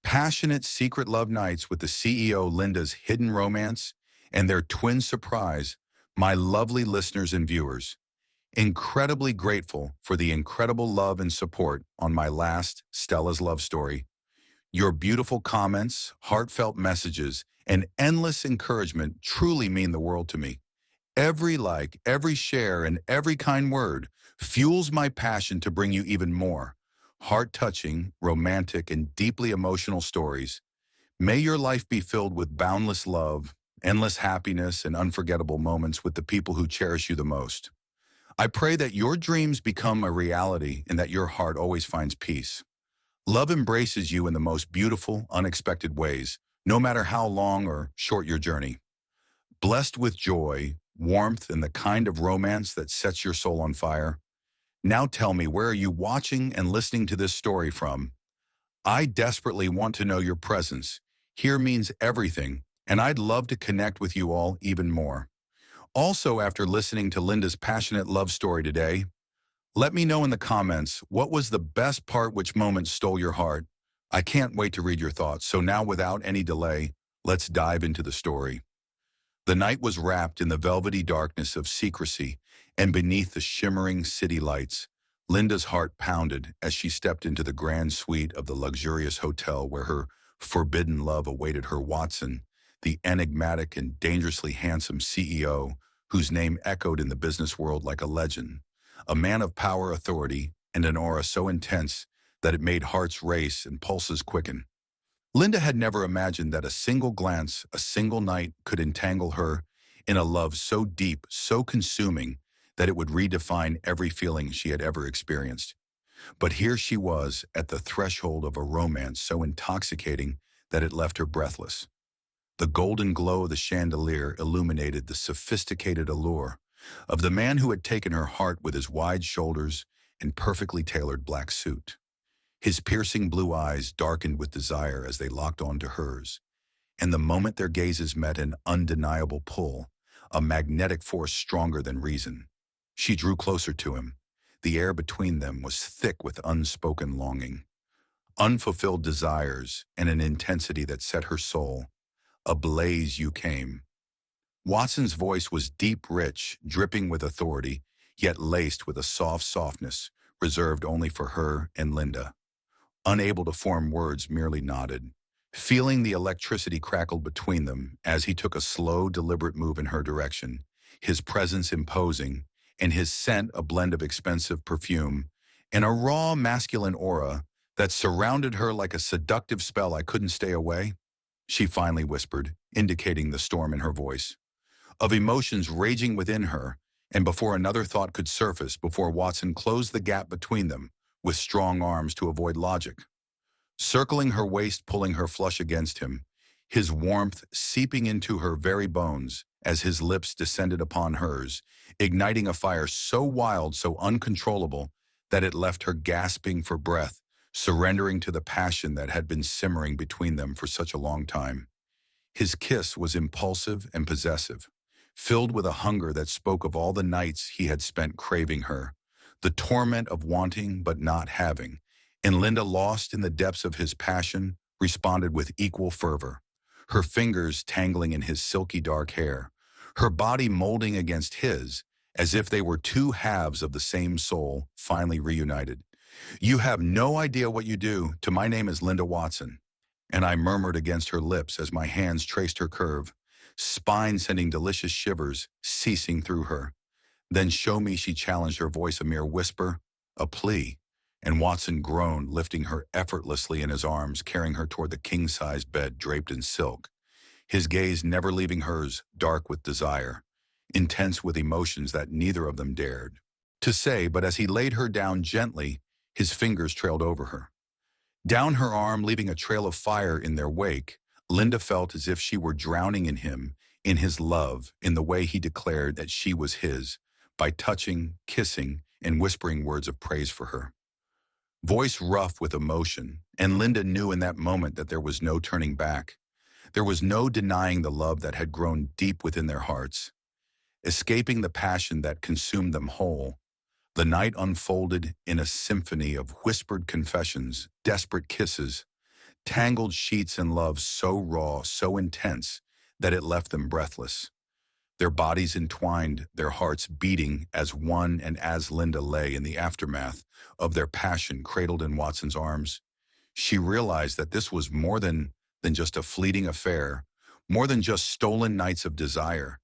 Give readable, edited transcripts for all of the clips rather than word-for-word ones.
Passionate secret love nights with the CEO Linda's hidden romance and their twin surprise, my lovely listeners and viewers. Incredibly grateful for the incredible love and support on my last Stella's love story. Your beautiful comments, heartfelt messages, and endless encouragement truly mean the world to me. Every like, every share, and every kind word fuels my passion to bring you even more heart-touching, romantic, and deeply emotional stories. May your life be filled with boundless love, endless happiness, and unforgettable moments with the people who cherish you the most. I pray that your dreams become a reality and that your heart always finds peace. Love embraces you in the most beautiful, unexpected ways, no matter how long or short your journey. Blessed with joy, warmth, and the kind of romance that sets your soul on fire. Now tell me, where are you watching and listening to this story from? I desperately want to know your presence. Here means everything, and I'd love to connect with you all even more. Also, after listening to Linda's passionate love story today, let me know in the comments what was the best part, which moment stole your heart. I can't wait to read your thoughts, so now without any delay, let's dive into the story. The night was wrapped in the velvety darkness of secrecy, and beneath the shimmering city lights, Linda's heart pounded as she stepped into the grand suite of the luxurious hotel where her forbidden love awaited her. Watson, the enigmatic and dangerously handsome CEO, whose name echoed in the business world like a legend, a man of power, authority, and an aura so intense that it made hearts race and pulses quicken. Linda had never imagined that a single glance, a single night could entangle her in a love so deep, so consuming, that it would redefine every feeling she had ever experienced. But here she was at the threshold of a romance so intoxicating that it left her breathless. The golden glow of the chandelier illuminated the sophisticated allure of the man who had taken her heart with his wide shoulders and perfectly tailored black suit. His piercing blue eyes darkened with desire as they locked onto hers, and the moment their gazes met, an undeniable pull, a magnetic force stronger than reason. She drew closer to him. The air between them was thick with unspoken longing, unfulfilled desires, and an intensity that set her soul ablaze. You came. Watson's voice was deep, rich, dripping with authority, yet laced with a soft softness reserved only for her and Linda. Unable to form words, merely nodded, feeling the electricity crackled between them as he took a slow, deliberate move in her direction, his presence imposing, and his scent a blend of expensive perfume and a raw, masculine aura that surrounded her like a seductive spell. I couldn't stay away, she finally whispered, indicating the storm in her voice, of emotions raging within her, and before another thought could surface, before Watson closed the gap between them with strong arms to avoid logic. Circling her waist, pulling her flush against him, his warmth seeping into her very bones as his lips descended upon hers, igniting a fire so wild, so uncontrollable, that it left her gasping for breath, surrendering to the passion that had been simmering between them for such a long time. His kiss was impulsive and possessive, filled with a hunger that spoke of all the nights he had spent craving her, the torment of wanting but not having, and Linda, lost in the depths of his passion, responded with equal fervor, her fingers tangling in his silky dark hair, her body molding against his, as if they were two halves of the same soul, finally reunited. You have no idea what you do. To my name is Linda Watson. And I murmured against her lips as my hands traced her curve, spine sending delicious shivers, ceasing through her. Then show me, she challenged, her voice a mere whisper, a plea. And Watson groaned, lifting her effortlessly in his arms, carrying her toward the king-size bed draped in silk, his gaze never leaving hers, dark with desire, intense with emotions that neither of them dared to say. But as he laid her down gently, his fingers trailed over her, down her arm, leaving a trail of fire in their wake. Linda felt as if she were drowning in him, in his love, in the way he declared that she was his, by touching, kissing, and whispering words of praise for her. Voice rough with emotion, and Linda knew in that moment that there was no turning back. There was no denying the love that had grown deep within their hearts. Escaping the passion that consumed them whole, the night unfolded in a symphony of whispered confessions, desperate kisses, Tangled sheets in love so raw, so intense, that it left them breathless. Their bodies entwined, their hearts beating as one, and as Linda lay in the aftermath of their passion cradled in Watson's arms, she realized that this was more than just a fleeting affair, more than just stolen nights of desire.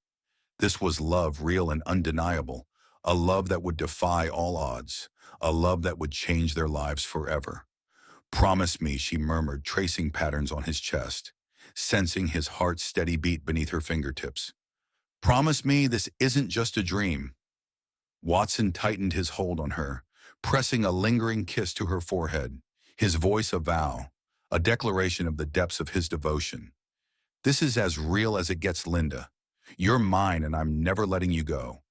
This was love, real and undeniable, a love that would defy all odds, a love that would change their lives forever. "Promise me," she murmured, tracing patterns on his chest, sensing his heart's steady beat beneath her fingertips. "Promise me this isn't just a dream." Watson tightened his hold on her, pressing a lingering kiss to her forehead, his voice a vow, a declaration of the depths of his devotion. "This is as real as it gets, Linda. You're mine, and I'm never letting you go."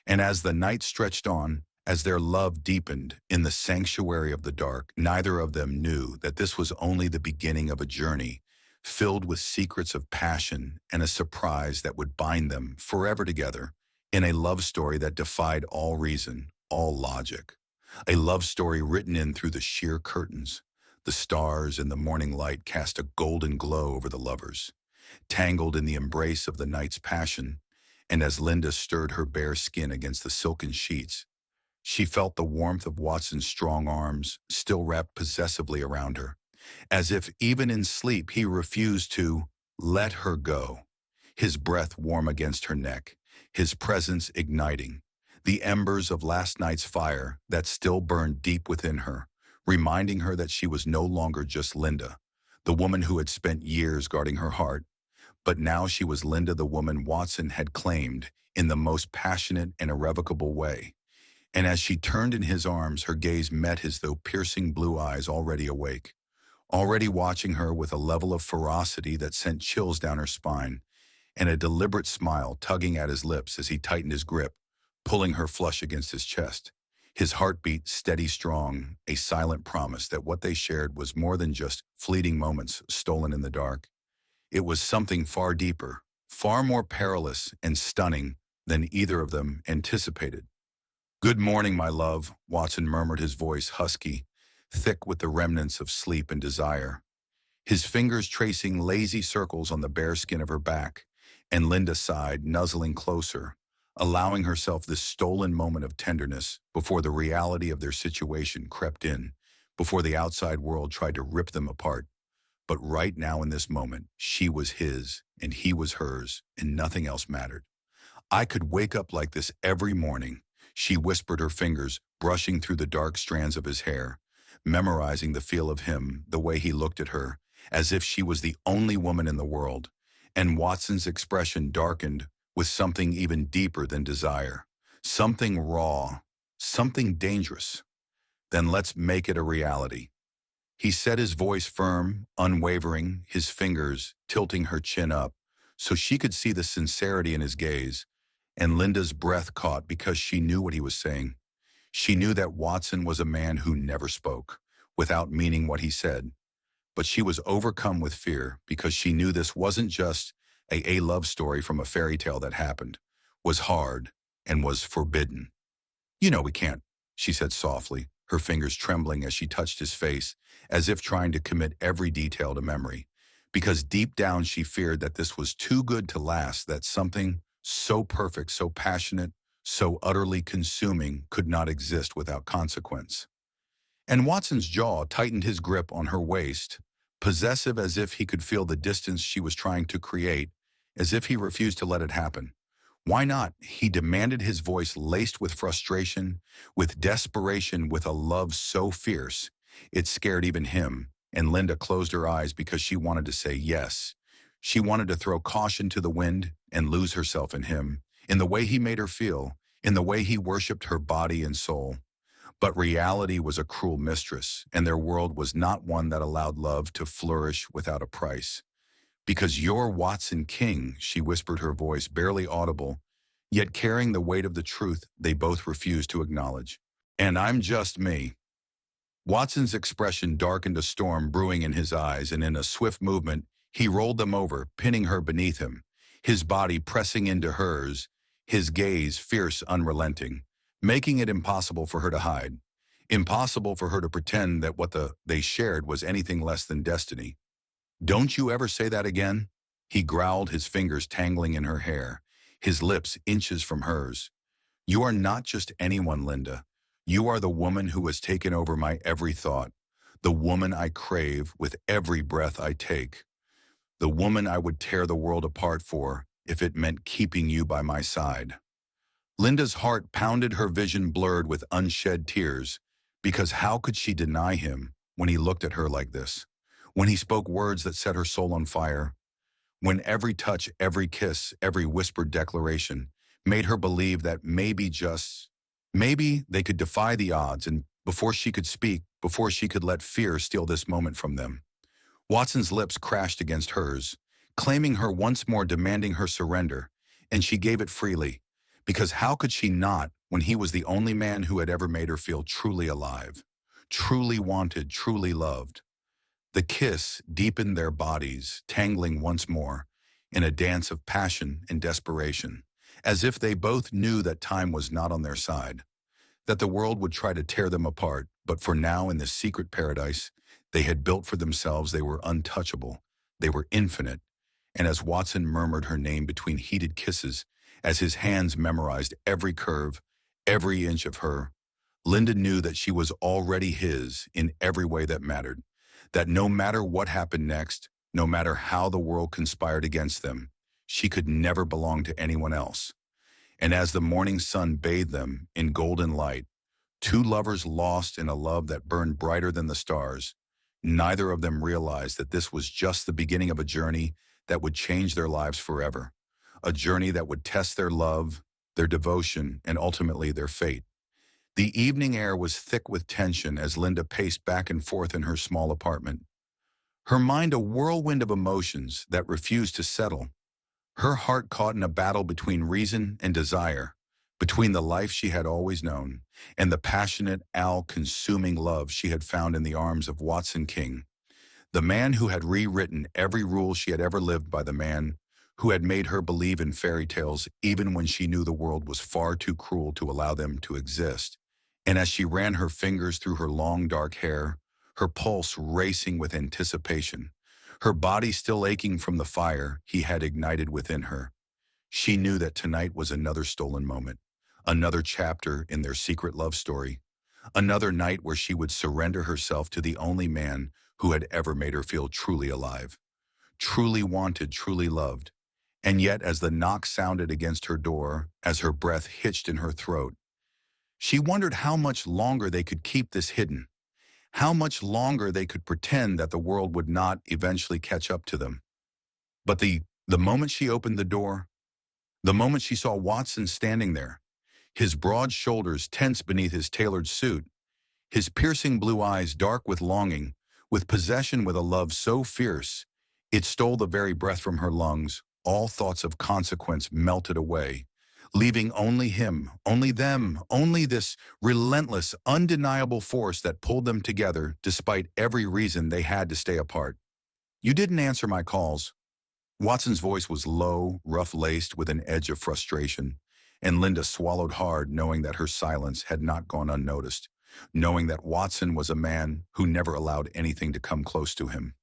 And as the night stretched on, as their love deepened in the sanctuary of the dark, neither of them knew that this was only the beginning of a journey filled with secrets of passion and a surprise that would bind them forever together in a love story that defied all reason, all logic. A love story written in through the sheer curtains. The stars in the morning light cast a golden glow over the lovers, tangled in the embrace of the night's passion, and as Linda stirred her bare skin against the silken sheets, she felt the warmth of Watson's strong arms still wrapped possessively around her, as if even in sleep he refused to let her go, his breath warm against her neck, his presence igniting the embers of last night's fire that still burned deep within her, reminding her that she was no longer just Linda, the woman who had spent years guarding her heart, but now she was Linda, the woman Watson had claimed in the most passionate and irrevocable way. And as she turned in his arms, her gaze met his, though piercing blue eyes already awake, already watching her with a level of ferocity that sent chills down her spine, and a deliberate smile tugging at his lips as he tightened his grip, pulling her flush against his chest. His heartbeat steady strong, a silent promise that what they shared was more than just fleeting moments stolen in the dark. It was something far deeper, far more perilous and stunning than either of them anticipated. "Good morning, my love," Watson murmured, his voice husky, thick with the remnants of sleep and desire, his fingers tracing lazy circles on the bare skin of her back, and Linda sighed, nuzzling closer, allowing herself this stolen moment of tenderness before the reality of their situation crept in, before the outside world tried to rip them apart. But right now in this moment, she was his, and he was hers, and nothing else mattered. "I could wake up like this every morning," she whispered, her fingers brushing through the dark strands of his hair, memorizing the feel of him, the way he looked at her, as if she was the only woman in the world. And Watson's expression darkened with something even deeper than desire, something raw, something dangerous. "Then let's make it a reality." He set his voice firm, unwavering, his fingers tilting her chin up so she could see the sincerity in his gaze, and Linda's breath caught because she knew what he was saying. She knew that Watson was a man who never spoke, without meaning what he said. But she was overcome with fear because she knew this wasn't just a love story from a fairy tale that happened, was hard, and was forbidden. "You know we can't," she said softly, her fingers trembling as she touched his face, as if trying to commit every detail to memory, because deep down she feared that this was too good to last, that something so perfect, so passionate, so utterly consuming could not exist without consequence. And Watson's jaw tightened his grip on her waist, possessive as if he could feel the distance she was trying to create, as if he refused to let it happen. "Why not?" he demanded, his voice laced with frustration, with desperation, with a love so fierce it scared even him, and Linda closed her eyes because she wanted to say yes. She wanted to throw caution to the wind and lose herself in him, in the way he made her feel, in the way he worshipped her body and soul. But reality was a cruel mistress, and their world was not one that allowed love to flourish without a price. "Because you're Watson King," she whispered, her voice barely audible, yet carrying the weight of the truth they both refused to acknowledge. "And I'm just me." Watson's expression darkened, a storm brewing in his eyes, and in a swift movement, he rolled them over, pinning her beneath him, his body pressing into hers, his gaze fierce, unrelenting, making it impossible for her to hide, impossible for her to pretend that what they shared was anything less than destiny. Don't you ever say that again? He growled, his fingers tangling in her hair, his lips inches from hers. You are not just anyone, Linda. You are the woman who has taken over my every thought, the woman I crave with every breath I take, the woman I would tear the world apart for if it meant keeping you by my side. Linda's heart pounded, her vision blurred with unshed tears, because how could she deny him when he looked at her like this, when he spoke words that set her soul on fire, when every touch, every kiss, every whispered declaration made her believe that maybe they could defy the odds, and before she could speak, before she could let fear steal this moment from them. Watson's lips crashed against hers, claiming her once more, demanding her surrender, and she gave it freely, because how could she not when he was the only man who had ever made her feel truly alive, truly wanted, truly loved. The kiss deepened their bodies, tangling once more, in a dance of passion and desperation, as if they both knew that time was not on their side, that the world would try to tear them apart, but for now in this secret paradise they had built for themselves, they were untouchable, they were infinite, and as Watson murmured her name between heated kisses, as his hands memorized every curve, every inch of her, Linda knew that she was already his in every way that mattered, that no matter what happened next, no matter how the world conspired against them, she could never belong to anyone else. And as the morning sun bathed them in golden light, two lovers lost in a love that burned brighter than the stars, neither of them realized that this was just the beginning of a journey that would change their lives forever, a journey that would test their love, their devotion, and ultimately their fate. The evening air was thick with tension as Linda paced back and forth in her small apartment, her mind a whirlwind of emotions that refused to settle, her heart caught in a battle between reason and desire, between the life she had always known and the passionate, all-consuming love she had found in the arms of Watson King, the man who had rewritten every rule she had ever lived by, the man who had made her believe in fairy tales even when she knew the world was far too cruel to allow them to exist. And as she ran her fingers through her long dark hair, her pulse racing with anticipation, her body still aching from the fire he had ignited within her, she knew that tonight was another stolen moment, another chapter in their secret love story, another night where she would surrender herself to the only man who had ever made her feel truly alive, truly wanted, truly loved. And yet, as the knock sounded against her door, as her breath hitched in her throat, she wondered how much longer they could keep this hidden, how much longer they could pretend that the world would not eventually catch up to them. But the moment she opened the door, the moment she saw Watson standing there, his broad shoulders tense beneath his tailored suit, his piercing blue eyes dark with longing, with possession, with a love so fierce, it stole the very breath from her lungs, all thoughts of consequence melted away, leaving only him, only them, only this relentless, undeniable force that pulled them together despite every reason they had to stay apart. You didn't answer my calls. Watson's voice was low, rough-laced with an edge of frustration, and Linda swallowed hard, knowing that her silence had not gone unnoticed, knowing that Watson was a man who never allowed anything to come close to him.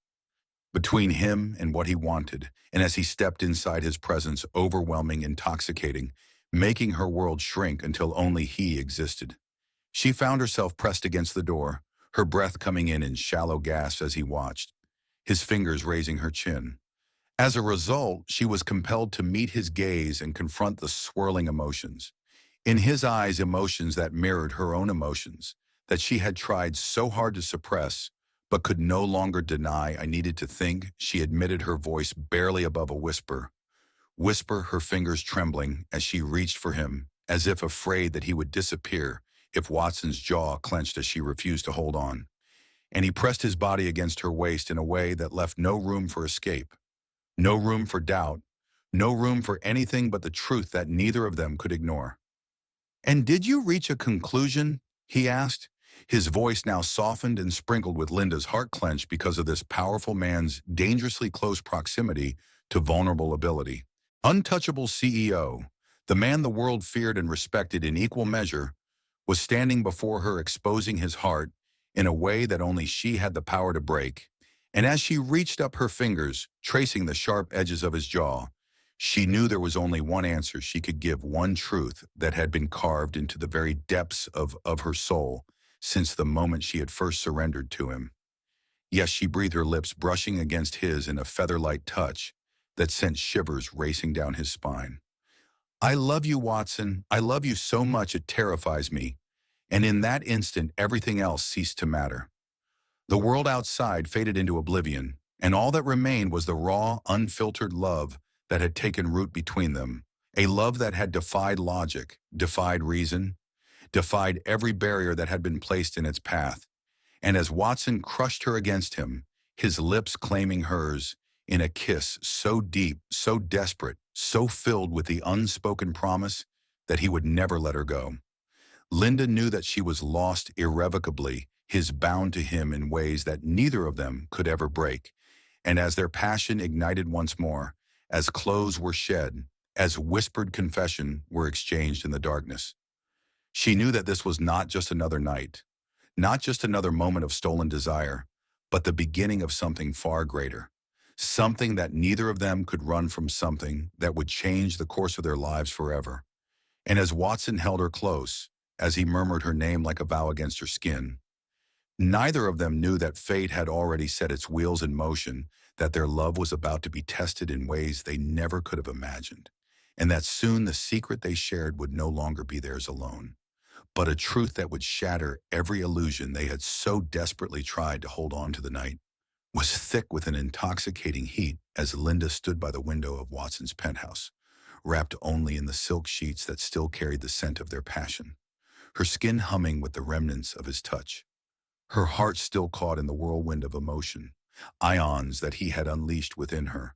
Between him and what he wanted, and as he stepped inside, his presence overwhelming, intoxicating, making her world shrink until only he existed. She found herself pressed against the door, her breath coming in shallow gasps as he watched, his fingers raising her chin. As a result, she was compelled to meet his gaze and confront the swirling emotions. In his eyes, emotions that mirrored her own emotions, that she had tried so hard to suppress, but could no longer deny. I needed to think, she admitted, her voice barely above a whisper. Whisper, her fingers trembling as she reached for him, as if afraid that he would disappear if Watson's jaw clenched as she refused to hold on. And he pressed his body against her waist in a way that left no room for escape, no room for doubt, no room for anything but the truth that neither of them could ignore. "And did you reach a conclusion?" he asked, his voice now softened and sprinkled with Linda's heart clenched because of this powerful man's dangerously close proximity to vulnerable ability. Untouchable CEO, the man the world feared and respected in equal measure, was standing before her, exposing his heart in a way that only she had the power to break. And as she reached up her fingers, tracing the sharp edges of his jaw, she knew there was only one answer she could give, one truth that had been carved into the very depths of her soul since the moment she had first surrendered to him. Yes, she breathed, her lips brushing against his in a feather-light touch that sent shivers racing down his spine. "I love you, Watson. I love you so much it terrifies me." And in that instant, everything else ceased to matter. The world outside faded into oblivion, and all that remained was the raw, unfiltered love that had taken root between them, a love that had defied logic, defied reason, defied every barrier that had been placed in its path. And as Watson crushed her against him, his lips claiming hers in a kiss so deep, so desperate, so filled with the unspoken promise that he would never let her go. Linda knew that she was lost irrevocably, his bound to him in ways that neither of them could ever break. And as their passion ignited once more, as clothes were shed, as whispered confession were exchanged in the darkness, she knew that this was not just another night, not just another moment of stolen desire, but the beginning of something far greater, something that neither of them could run from, something that would change the course of their lives forever. And as Watson held her close, as he murmured her name like a vow against her skin, neither of them knew that fate had already set its wheels in motion, that their love was about to be tested in ways they never could have imagined, and that soon the secret they shared would no longer be theirs alone, but a truth that would shatter every illusion they had so desperately tried to hold on to. The night was thick with an intoxicating heat as Linda stood by the window of Watson's penthouse, wrapped only in the silk sheets that still carried the scent of their passion, her skin humming with the remnants of his touch, her heart still caught in the whirlwind of emotion, ions that he had unleashed within her.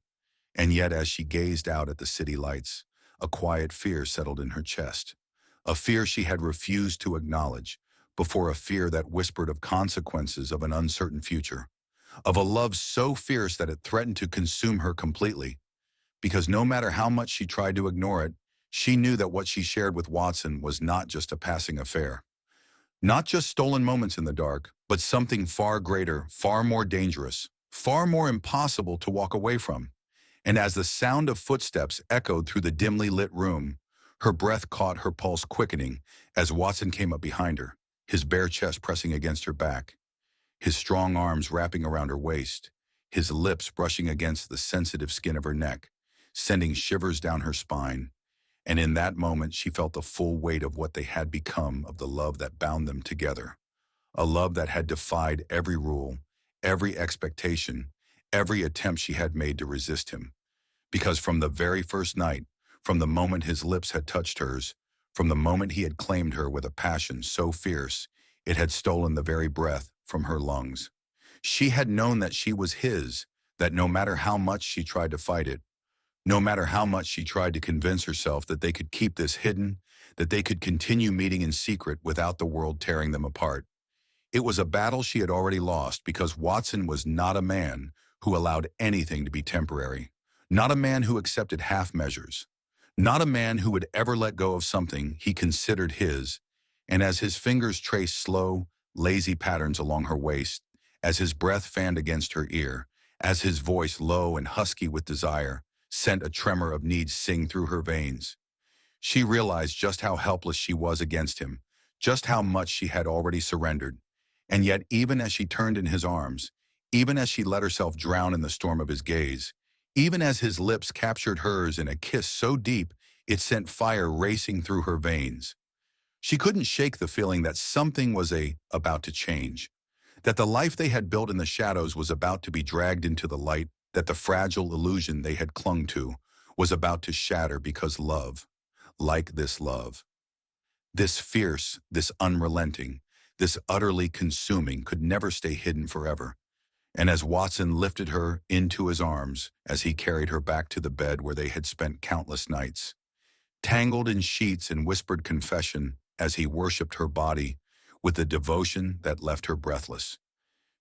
And yet as she gazed out at the city lights, a quiet fear settled in her chest, a fear she had refused to acknowledge before, a fear that whispered of consequences of an uncertain future, of a love so fierce that it threatened to consume her completely, because no matter how much she tried to ignore it, she knew that what she shared with Watson was not just a passing affair, not just stolen moments in the dark, but something far greater, far more dangerous, far more impossible to walk away from. And as the sound of footsteps echoed through the dimly lit room, her breath caught, her pulse quickening as Watson came up behind her, his bare chest pressing against her back, his strong arms wrapping around her waist, his lips brushing against the sensitive skin of her neck, sending shivers down her spine. And in that moment, she felt the full weight of what they had become, of the love that bound them together, a love that had defied every rule, every expectation, every attempt she had made to resist him. Because from the very first night, from the moment his lips had touched hers, from the moment he had claimed her with a passion so fierce, it had stolen the very breath from her lungs. She had known that she was his, that no matter how much she tried to fight it, no matter how much she tried to convince herself that they could keep this hidden, that they could continue meeting in secret without the world tearing them apart, it was a battle she had already lost, because Watson was not a man who allowed anything to be temporary, not a man who accepted half measures, not a man who would ever let go of something he considered his. And as his fingers traced slow, lazy patterns along her waist, as his breath fanned against her ear, as his voice, low and husky with desire, sent a tremor of need sing through her veins, she realized just how helpless she was against him, just how much she had already surrendered. And yet, even as she turned in his arms, even as she let herself drown in the storm of his gaze, even as his lips captured hers in a kiss so deep it sent fire racing through her veins, she couldn't shake the feeling that something was about to change, that the life they had built in the shadows was about to be dragged into the light, that the fragile illusion they had clung to was about to shatter, because love, like this love, this fierce, this unrelenting, this utterly consuming, could never stay hidden forever. And as Watson lifted her into his arms, as he carried her back to the bed where they had spent countless nights, tangled in sheets and whispered confession, as he worshipped her body with a devotion that left her breathless,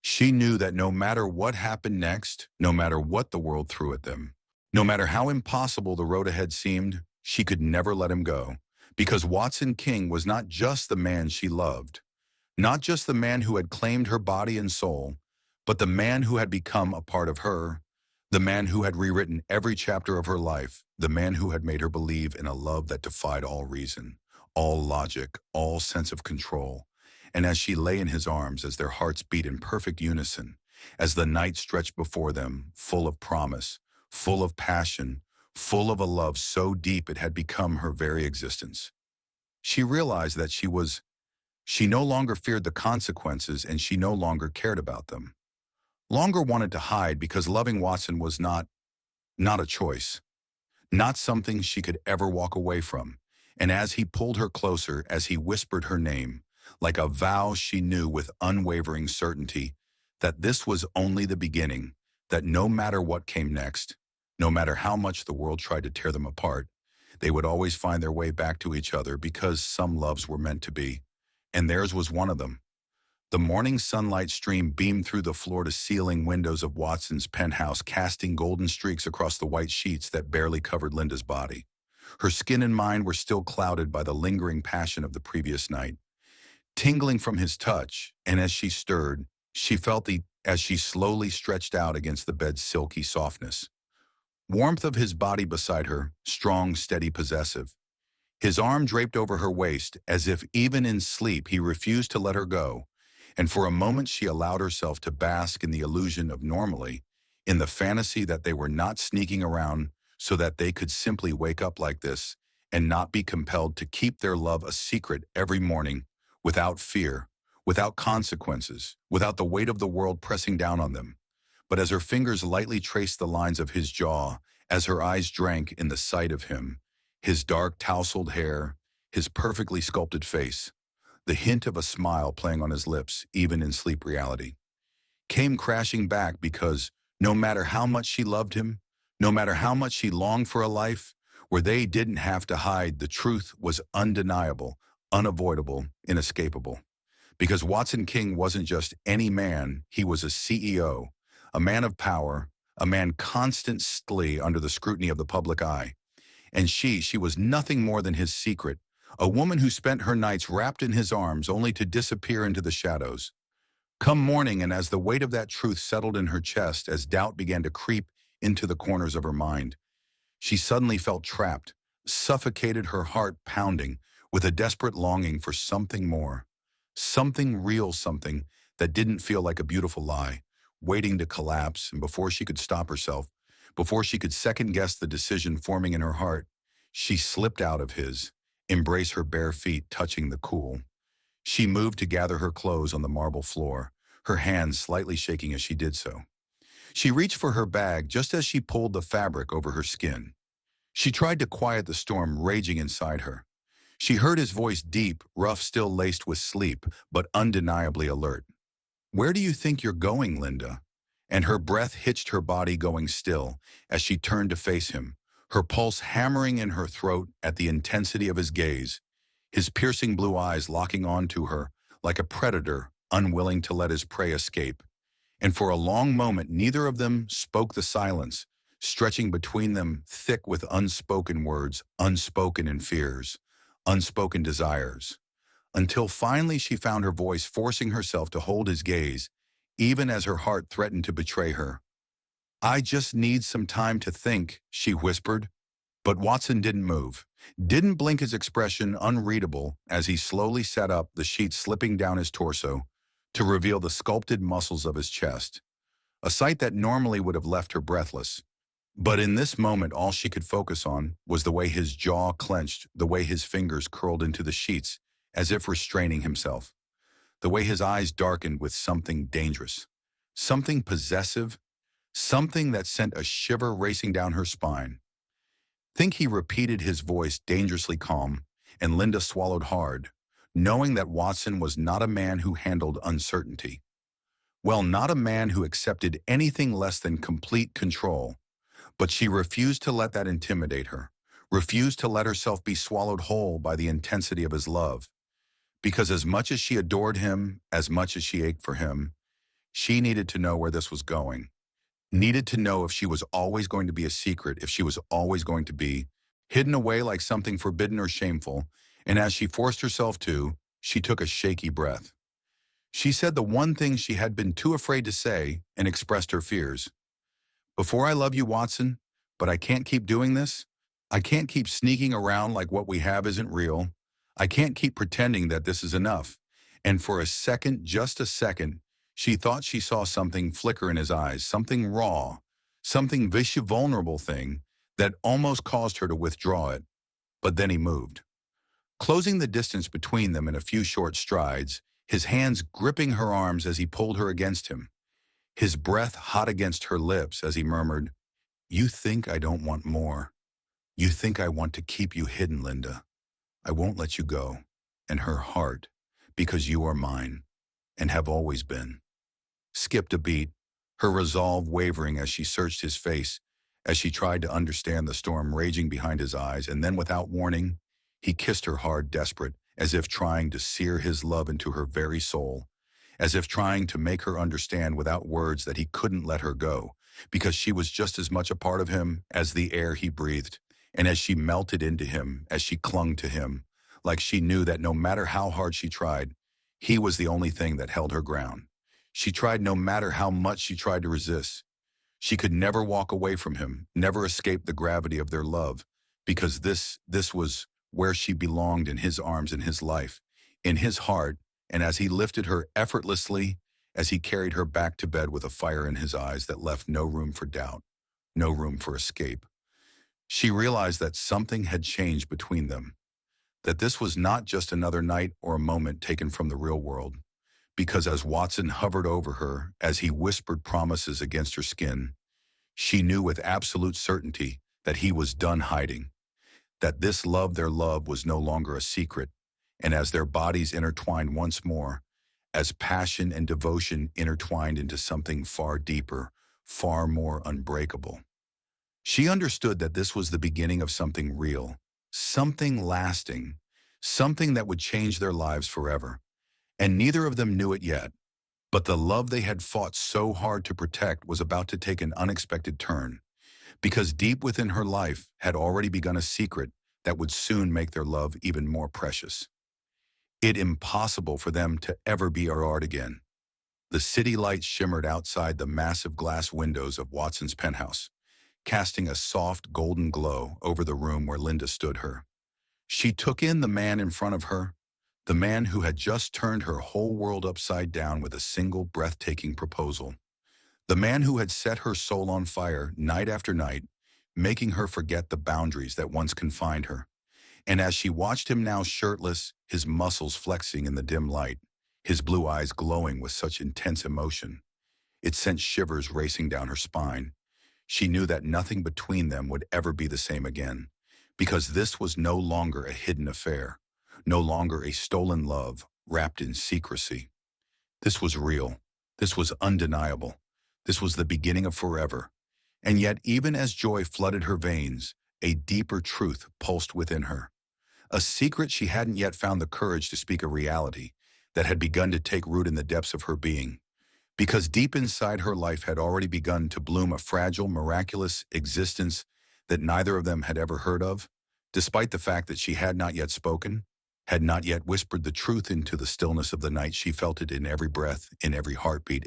she knew that no matter what happened next, no matter what the world threw at them, no matter how impossible the road ahead seemed, she could never let him go, because Watson King was not just the man she loved, not just the man who had claimed her body and soul, But the man who had become a part of her, the man who had rewritten every chapter of her life, the man who had made her believe in a love that defied all reason, all logic, all sense of control. And as she lay in his arms, as their hearts beat in perfect unison, as the night stretched before them, full of promise, full of passion, full of a love so deep it had become her very existence, she realized that she no longer feared the consequences and she no longer cared about them. Longer wanted to hide because loving Watson was not a choice, not something she could ever walk away from. And as he pulled her closer, as he whispered her name, like a vow she knew with unwavering certainty that this was only the beginning, that no matter what came next, no matter how much the world tried to tear them apart, they would always find their way back to each other because some loves were meant to be, and theirs was one of them. The morning sunlight stream beamed through the floor-to-ceiling windows of Watson's penthouse, casting golden streaks across the white sheets that barely covered Linda's body. Her skin and mind were still clouded by the lingering passion of the previous night, tingling from his touch, and as she stirred, she felt as she slowly stretched out against the bed's silky softness. Warmth of his body beside her, strong, steady, possessive. His arm draped over her waist, as if even in sleep he refused to let her go, and for a moment she allowed herself to bask in the illusion of normally, in the fantasy that they were not sneaking around so that they could simply wake up like this and not be compelled to keep their love a secret every morning, without fear, without consequences, without the weight of the world pressing down on them. But as her fingers lightly traced the lines of his jaw, as her eyes drank in the sight of him, his dark tousled hair, his perfectly sculpted face, the hint of a smile playing on his lips, even in sleep reality, came crashing back because no matter how much she loved him, no matter how much she longed for a life where they didn't have to hide, the truth was undeniable, unavoidable, inescapable. Because Watson King wasn't just any man, he was a CEO, a man of power, a man constantly under the scrutiny of the public eye. And she was nothing more than his secret, a woman who spent her nights wrapped in his arms only to disappear into the shadows. Come morning, and as the weight of that truth settled in her chest, as doubt began to creep into the corners of her mind, she suddenly felt trapped, suffocated, her heart pounding with a desperate longing for something more, something real, something that didn't feel like a beautiful lie, waiting to collapse. And before she could stop herself, before she could second-guess the decision forming in her heart, she slipped out of his embrace, her bare feet touching the cool. She moved to gather her clothes on the marble floor, her hands slightly shaking as she did so. She reached for her bag just as she pulled the fabric over her skin. She tried to quiet the storm raging inside her. She heard his voice, deep, rough, still laced with sleep, but undeniably alert. "Where do you think you're going, Linda?" And her breath hitched, her body going still as she turned to face him, her pulse hammering in her throat at the intensity of his gaze, his piercing blue eyes locking onto her like a predator unwilling to let his prey escape. And for a long moment, neither of them spoke, the silence stretching between them thick with unspoken words, unspoken in fears, unspoken desires, until finally she found her voice forcing herself to hold his gaze, even as her heart threatened to betray her. "I just need some time to think," she whispered. But Watson didn't move, didn't blink, his expression unreadable as he slowly sat up, the sheet slipping down his torso to reveal the sculpted muscles of his chest, a sight that normally would have left her breathless. But in this moment, all she could focus on was the way his jaw clenched, the way his fingers curled into the sheets as if restraining himself, the way his eyes darkened with something dangerous, something possessive, something that sent a shiver racing down her spine. "Think," he repeated, his voice dangerously calm, and Linda swallowed hard, knowing that Watson was not a man who handled uncertainty. Well, not a man who accepted anything less than complete control. But she refused to let that intimidate her, refused to let herself be swallowed whole by the intensity of his love. Because as much as she adored him, as much as she ached for him, she needed to know where this was going. Needed to know if she was always going to be a secret, if she was always going to be hidden away like something forbidden or shameful. And as she forced herself to, she took a shaky breath. She said the one thing she had been too afraid to say and expressed her fears. Before I love you, Watson, but I can't keep doing this. I can't keep sneaking around like what we have isn't real. I can't keep pretending that this is enough. And for a second, just a second, she thought she saw something flicker in his eyes, something raw, something vicious, vulnerable thing that almost caused her to withdraw it. But then he moved, closing the distance between them in a few short strides, his hands gripping her arms as he pulled her against him, his breath hot against her lips as he murmured, "You think I don't want more. You think I want to keep you hidden, Linda. I won't let you go." And her heart, because you are mine, and have always been, skipped a beat, her resolve wavering as she searched his face, as she tried to understand the storm raging behind his eyes, and then without warning, he kissed her hard, desperate, as if trying to sear his love into her very soul, as if trying to make her understand without words that he couldn't let her go, because she was just as much a part of him as the air he breathed, and as she melted into him, as she clung to him, like she knew that no matter how hard she tried, he was the only thing that held her ground. She tried no matter how much she tried to resist. She could never walk away from him, never escape the gravity of their love, because this was where she belonged, in his arms, in his life, in his heart. And as he lifted her effortlessly, as he carried her back to bed with a fire in his eyes that left no room for doubt, no room for escape, she realized that something had changed between them, that this was not just another night or a moment taken from the real world, because as Watson hovered over her, as he whispered promises against her skin, she knew with absolute certainty that he was done hiding, that this love, their love, was no longer a secret. And as their bodies intertwined once more, as passion and devotion intertwined into something far deeper, far more unbreakable, she understood that this was the beginning of something real, something lasting, something that would change their lives forever. And neither of them knew it yet, but the love they had fought so hard to protect was about to take an unexpected turn, because deep within her life had already begun a secret that would soon make their love even more precious. It impossible for them to ever be apart again. The city lights shimmered outside the massive glass windows of Watson's penthouse, casting a soft golden glow over the room where Linda stood her. She took in the man in front of her, the man who had just turned her whole world upside down with a single breathtaking proposal. The man who had set her soul on fire night after night, making her forget the boundaries that once confined her. And as she watched him now shirtless, his muscles flexing in the dim light, his blue eyes glowing with such intense emotion, it sent shivers racing down her spine. She knew that nothing between them would ever be the same again, because this was no longer a hidden affair, no longer a stolen love wrapped in secrecy. This was real. This was undeniable. This was the beginning of forever. And yet, even as joy flooded her veins, a deeper truth pulsed within her. A secret she hadn't yet found the courage to speak, a reality that had begun to take root in the depths of her being. Because deep inside her life had already begun to bloom a fragile, miraculous existence that neither of them had ever heard of, despite the fact that she had not yet spoken, had not yet whispered the truth into the stillness of the night. She felt it in every breath, in every heartbeat,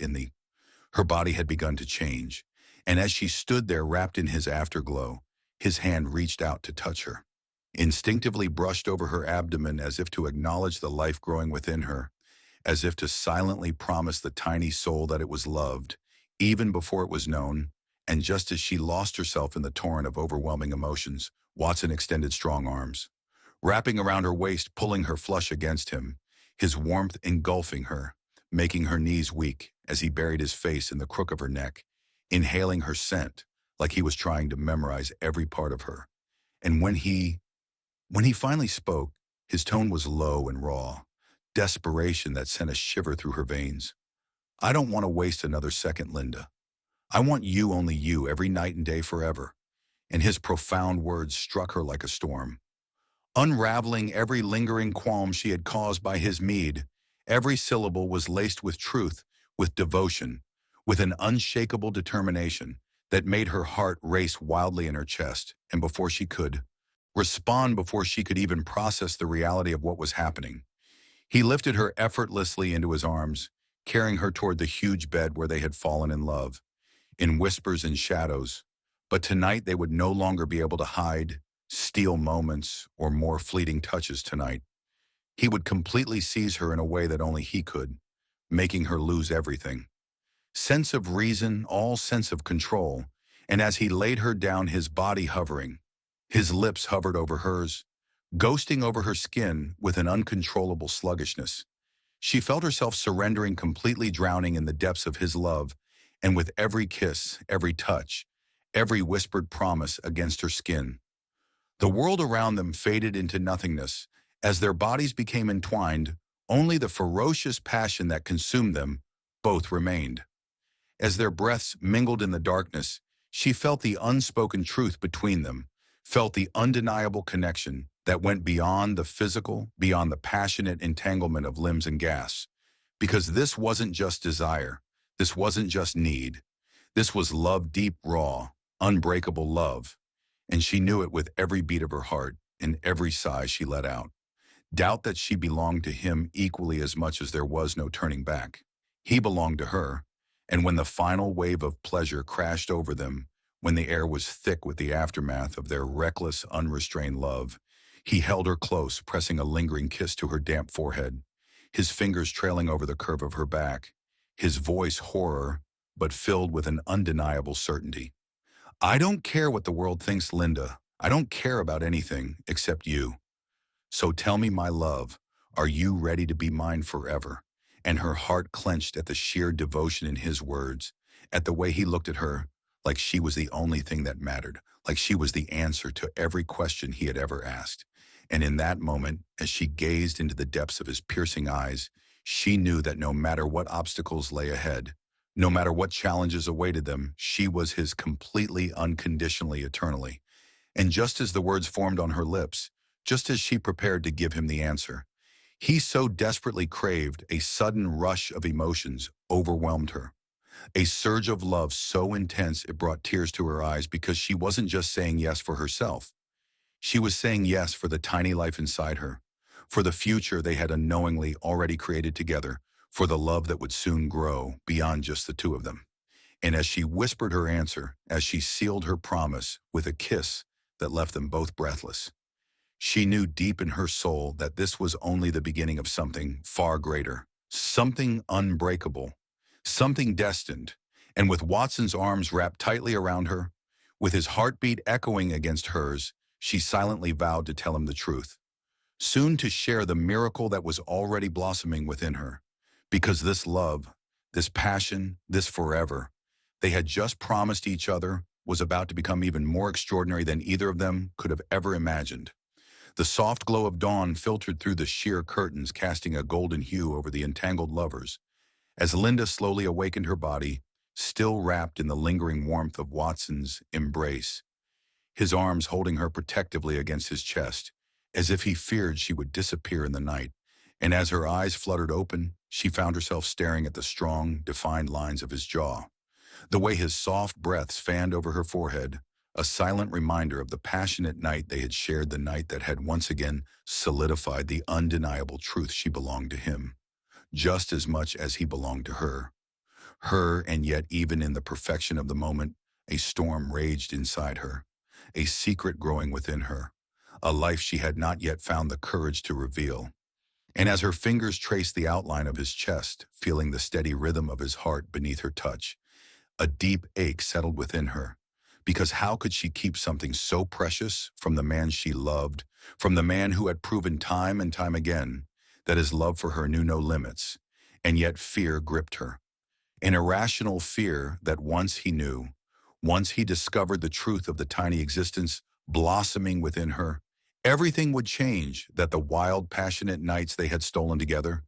her body had begun to change. And as she stood there wrapped in his afterglow, his hand reached out to touch her, instinctively brushed over her abdomen as if to acknowledge the life growing within her, as if to silently promise the tiny soul that it was loved, even before it was known. And just as she lost herself in the torrent of overwhelming emotions, Watson extended strong arms, wrapping around her waist, pulling her flush against him, his warmth engulfing her, making her knees weak as he buried his face in the crook of her neck, inhaling her scent like he was trying to memorize every part of her. And when he finally spoke, his tone was low and raw, desperation that sent a shiver through her veins. "I don't want to waste another second, Linda. I want you, only you, every night and day forever." And his profound words struck her like a storm, unraveling every lingering qualm she had caused by his mead. Every syllable was laced with truth, with devotion, with an unshakable determination that made her heart race wildly in her chest. And before she could respond, before she could even process the reality of what was happening, he lifted her effortlessly into his arms, carrying her toward the huge bed where they had fallen in love, in whispers and shadows. But tonight they would no longer be able to hide, steal moments, or more fleeting touches tonight. He would completely seize her in a way that only he could, making her lose everything. Sense of reason, all sense of control, and as he laid her down, his body hovering, his lips hovered over hers, ghosting over her skin with an uncontrollable sluggishness. She felt herself surrendering, completely drowning in the depths of his love, and with every kiss, every touch, every whispered promise against her skin. The world around them faded into nothingness. As their bodies became entwined, only the ferocious passion that consumed them both remained. As their breaths mingled in the darkness, she felt the unspoken truth between them, felt the undeniable connection that went beyond the physical, beyond the passionate entanglement of limbs and gas. Because this wasn't just desire, this wasn't just need. This was love, deep, raw, unbreakable love. And she knew it with every beat of her heart and every sigh she let out. Doubt that she belonged to him equally as much as there was no turning back. He belonged to her, and when the final wave of pleasure crashed over them, when the air was thick with the aftermath of their reckless, unrestrained love, he held her close, pressing a lingering kiss to her damp forehead, his fingers trailing over the curve of her back, his voice horror, but filled with an undeniable certainty. I don't care what the world thinks, Linda. I don't care about anything except you. So tell me, my love, are you ready to be mine forever? And her heart clenched at the sheer devotion in his words, at the way he looked at her, like she was the only thing that mattered, like she was the answer to every question he had ever asked. And in that moment, as she gazed into the depths of his piercing eyes, she knew that no matter what obstacles lay ahead, no matter what challenges awaited them, she was his completely, unconditionally, eternally. And just as the words formed on her lips, just as she prepared to give him the answer, he so desperately craved, a sudden rush of emotions overwhelmed her. A surge of love so intense it brought tears to her eyes, because she wasn't just saying yes for herself. She was saying yes for the tiny life inside her, for the future they had unknowingly already created together, for the love that would soon grow beyond just the two of them. And as she whispered her answer, as she sealed her promise with a kiss that left them both breathless, she knew deep in her soul that this was only the beginning of something far greater, something unbreakable, something destined. And with Watson's arms wrapped tightly around her, with his heartbeat echoing against hers, she silently vowed to tell him the truth, soon to share the miracle that was already blossoming within her. Because this love, this passion, this forever, they had just promised each other, was about to become even more extraordinary than either of them could have ever imagined. The soft glow of dawn filtered through the sheer curtains, casting a golden hue over the entangled lovers. As Linda slowly awakened her body, still wrapped in the lingering warmth of Watson's embrace, his arms holding her protectively against his chest, as if he feared she would disappear in the night. And as her eyes fluttered open, she found herself staring at the strong, defined lines of his jaw. The way his soft breaths fanned over her forehead, a silent reminder of the passionate night they had shared, the night that had once again solidified the undeniable truth she belonged to him, just as much as he belonged to her. And yet even in the perfection of the moment, a storm raged inside her, a secret growing within her, a life she had not yet found the courage to reveal. And as her fingers traced the outline of his chest, feeling the steady rhythm of his heart beneath her touch, a deep ache settled within her. Because how could she keep something so precious from the man she loved, from the man who had proven time and time again that his love for her knew no limits? And yet fear gripped her. An irrational fear that once he knew, once he discovered the truth of the tiny existence blossoming within her, everything would change, that the wild, passionate nights they had stolen together,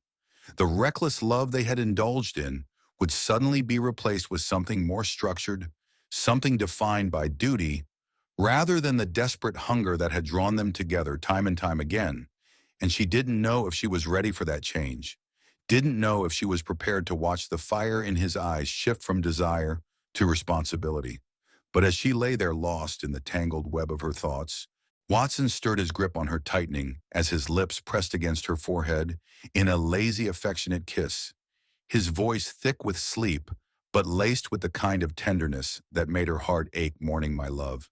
the reckless love they had indulged in, would suddenly be replaced with something more structured, something defined by duty, rather than the desperate hunger that had drawn them together time and time again. And she didn't know if she was ready for that change, didn't know if she was prepared to watch the fire in his eyes shift from desire to responsibility. But as she lay there lost in the tangled web of her thoughts, Watson stirred his grip on her, tightening as his lips pressed against her forehead in a lazy, affectionate kiss. his voice thick with sleep, but laced with the kind of tenderness that made her heart ache morning, my love.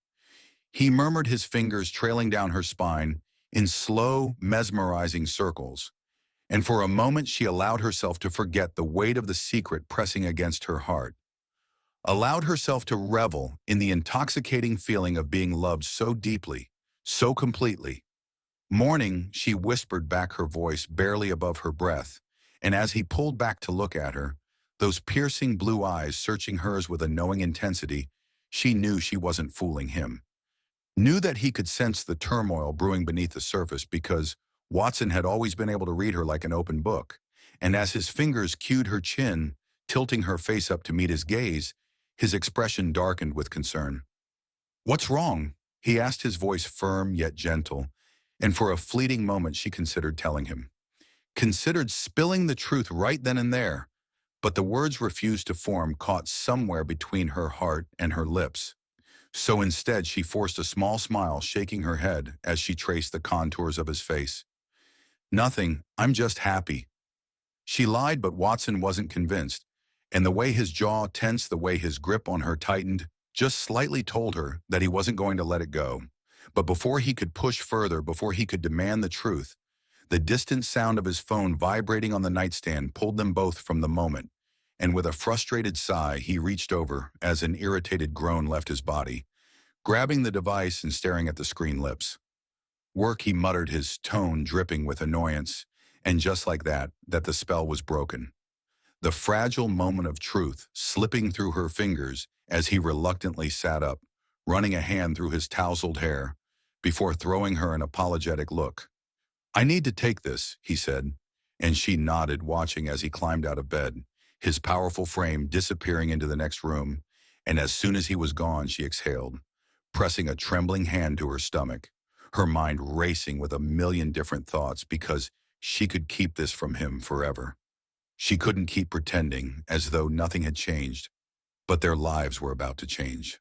He murmured, his fingers trailing down her spine in slow, mesmerizing circles, and for a moment she allowed herself to forget the weight of the secret pressing against her heart, allowed herself to revel in the intoxicating feeling of being loved so deeply, so completely. Morning, she whispered back, her voice barely above her breath, and as he pulled back to look at her, those piercing blue eyes searching hers with a knowing intensity, she knew she wasn't fooling him. Knew that he could sense the turmoil brewing beneath the surface because Watson had always been able to read her like an open book, and as his fingers cued her chin, tilting her face up to meet his gaze, his expression darkened with concern. "What's wrong?" he asked, his voice firm yet gentle, and for a fleeting moment she considered telling him. Considered spilling the truth right then and there, but the words refused to form, caught somewhere between her heart and her lips. So instead she forced a small smile, shaking her head as she traced the contours of his face. "Nothing, I'm just happy." She lied, but Watson wasn't convinced, and the way his jaw tensed, the way his grip on her tightened, just slightly told her that he wasn't going to let it go. But before he could push further, before he could demand the truth, the distant sound of his phone vibrating on the nightstand pulled them both from the moment, and with a frustrated sigh, he reached over as an irritated groan left his body, grabbing the device and staring at the screen. "Lips. Work," he muttered, his tone dripping with annoyance, and just like that, the spell was broken. The fragile moment of truth slipping through her fingers as he reluctantly sat up, running a hand through his tousled hair, before throwing her an apologetic look. "I need to take this," he said, and she nodded, watching as he climbed out of bed, his powerful frame disappearing into the next room, and as soon as he was gone, she exhaled, pressing a trembling hand to her stomach, her mind racing with a million different thoughts because she could keep this from him forever. She couldn't keep pretending as though nothing had changed, but their lives were about to change,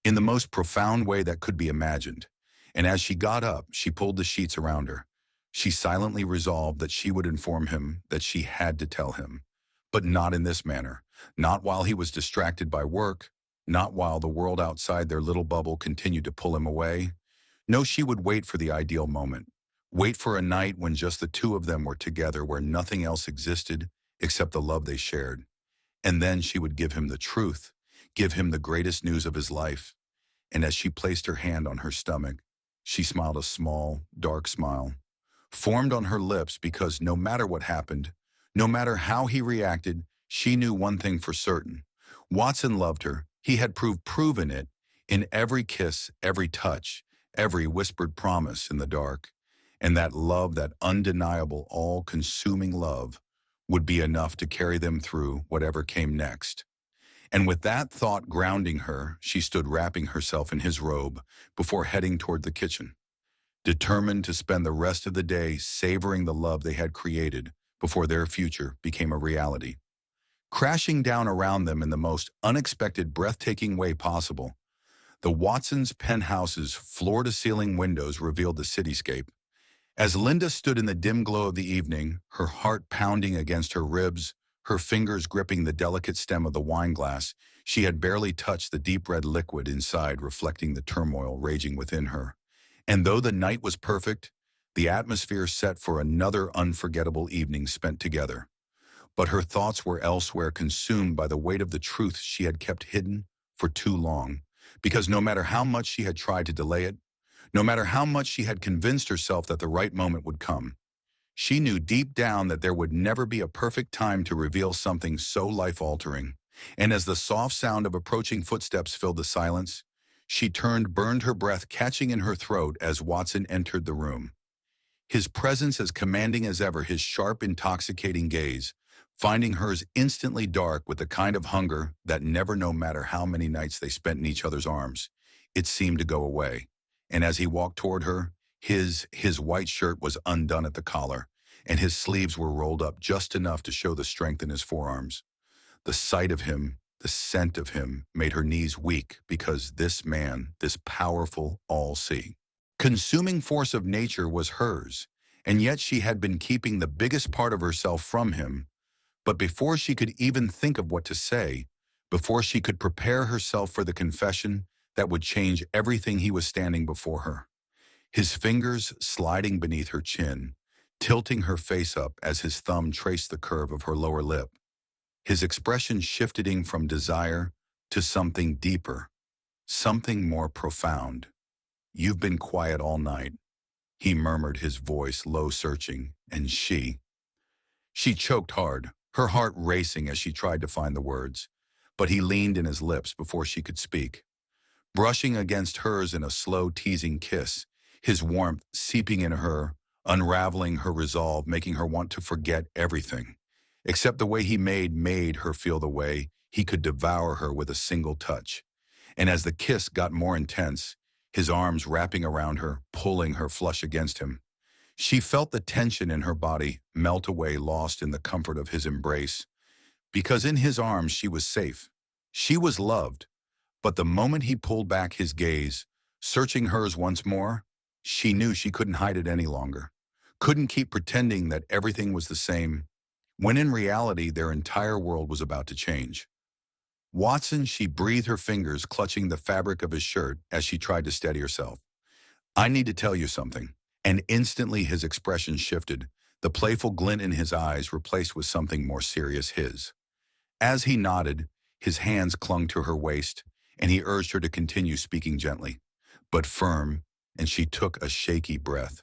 in the most profound way that could be imagined. And as she got up, she pulled the sheets around her. She silently resolved that she would inform him, that she had to tell him. But not in this manner, not while he was distracted by work, not while the world outside their little bubble continued to pull him away. No, she would wait for the ideal moment. Wait for a night when just the two of them were together, where nothing else existed except the love they shared. And then she would give him the truth, give him the greatest news of his life. And as she placed her hand on her stomach, she smiled, a small, dark smile formed on her lips, because no matter what happened, no matter how he reacted, she knew one thing for certain. Watson loved her. He had proven it in every kiss, every touch, every whispered promise in the dark. And that love, that undeniable, all-consuming love, would be enough to carry them through whatever came next. And with that thought grounding her, she stood wrapping herself in his robe before heading toward the kitchen, determined to spend the rest of the day savoring the love they had created before their future became a reality. Crashing down around them in the most unexpected, breathtaking way possible, the Watsons' penthouse's floor-to-ceiling windows revealed the cityscape. As Linda stood in the dim glow of the evening, her heart pounding against her ribs, her fingers gripping the delicate stem of the wine glass, she had barely touched the deep red liquid inside, reflecting the turmoil raging within her. And though the night was perfect, the atmosphere set for another unforgettable evening spent together. But her thoughts were elsewhere, consumed by the weight of the truth she had kept hidden for too long. Because no matter how much she had tried to delay it, no matter how much she had convinced herself that the right moment would come, she knew deep down that there would never be a perfect time to reveal something so life-altering. And as the soft sound of approaching footsteps filled the silence, she turned, burned her breath catching in her throat as Watson entered the room. His presence as commanding as ever, his sharp, intoxicating gaze, finding hers instantly dark with the kind of hunger that never, no matter how many nights they spent in each other's arms, it seemed to go away. And as he walked toward her, his white shirt was undone at the collar, and his sleeves were rolled up just enough to show the strength in his forearms. The sight of him, the scent of him, made her knees weak, because this man, this powerful, all-seeing, consuming force of nature was hers, and yet she had been keeping the biggest part of herself from him But before she could even think of what to say, before she could prepare herself for the confession that would change everything, he was standing before her, his fingers sliding beneath her chin, tilting her face up as his thumb traced the curve of her lower lip. His expression shifting from desire to something deeper, something more profound. "You've been quiet all night," he murmured, his voice low, searching, and She choked hard, her heart racing as she tried to find the words, but he leaned in his lips before she could speak, brushing against hers in a slow, teasing kiss, his warmth seeping into her, unraveling her resolve, making her want to forget everything, except the way he made her feel the way he could devour her with a single touch. And as the kiss got more intense, his arms wrapping around her, pulling her flush against him, she felt the tension in her body melt away, lost in the comfort of his embrace. Because in his arms she was safe. She was loved. But the moment he pulled back his gaze, searching hers once more, she knew she couldn't hide it any longer. Couldn't keep pretending that everything was the same, when in reality their entire world was about to change. "Watson," she breathed, her fingers clutching the fabric of his shirt as she tried to steady herself. "I need to tell you something." And instantly his expression shifted, the playful glint in his eyes replaced with something more serious. As he nodded, his hands clung to her waist, and he urged her to continue, speaking gently, but firm, and she took a shaky breath.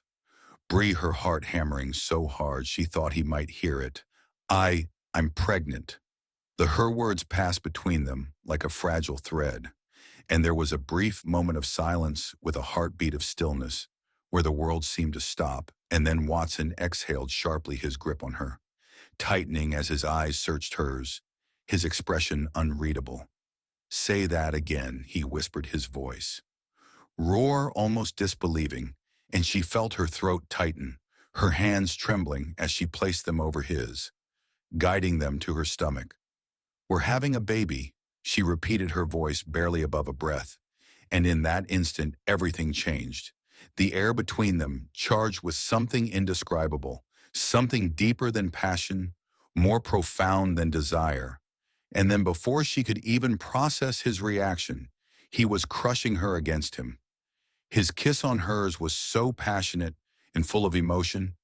Bree, her heart hammering so hard she thought he might hear it. I'm pregnant." Her words passed between them like a fragile thread, and there was a brief moment of silence with a heartbeat of stillness, where the world seemed to stop, and then Watson exhaled sharply, his grip on her tightening as his eyes searched hers, his expression unreadable. "Say that again," he whispered, his voice roar, almost disbelieving, and she felt her throat tighten, her hands trembling as she placed them over his, guiding them to her stomach. "We're having a baby," she repeated, her voice barely above a breath, and in that instant everything changed. The air between them charged with something indescribable, something deeper than passion, more profound than desire. And then before she could even process his reaction, he was crushing her against him. His kiss on hers was so passionate and full of emotion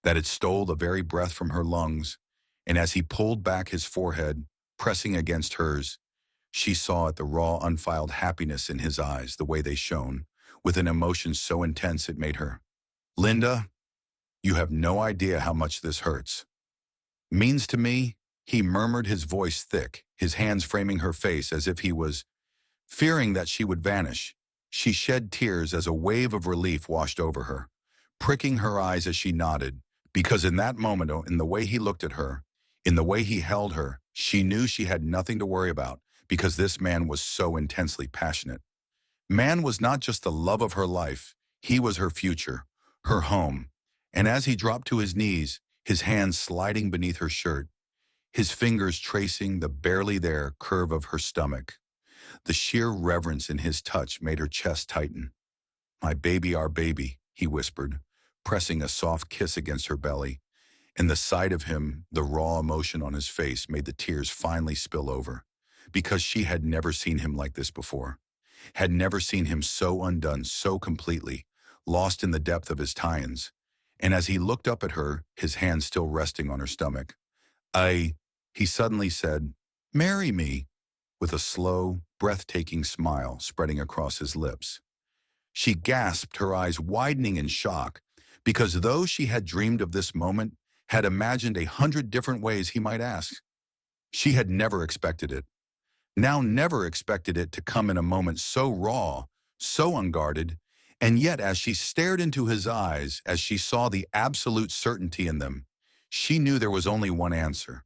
that it stole the very breath from her lungs, and as he pulled back his forehead, pressing against hers, she saw it, the raw, unfiled happiness in his eyes, the way they shone, with an emotion so intense it made her. "Linda, you have no idea how much this hurts." "Means to me," he murmured, his voice thick, his hands framing her face as if he was fearing that she would vanish. She shed tears as a wave of relief washed over her, pricking her eyes as she nodded, because in that moment, in the way he looked at her, in the way he held her, she knew she had nothing to worry about, because this man was so intensely passionate. Man was not just the love of her life, he was her future, her home. And as he dropped to his knees, his hands sliding beneath her shirt, his fingers tracing the barely there curve of her stomach, the sheer reverence in his touch made her chest tighten. "My baby, our baby," he whispered, pressing a soft kiss against her belly. And the sight of him, the raw emotion on his face, made the tears finally spill over, because she had never seen him like this before, had never seen him so undone, so completely, lost in the depth of his tie-ins. And as he looked up at her, his hand still resting on her stomach, he suddenly said, "Marry me," with a slow, breathtaking smile spreading across his lips. She gasped, her eyes widening in shock, because though she had dreamed of this moment, had imagined 100 different ways he might ask, she had never expected it. Now never expected it to come in a moment so raw, so unguarded, and yet as she stared into his eyes, as she saw the absolute certainty in them, she knew there was only one answer.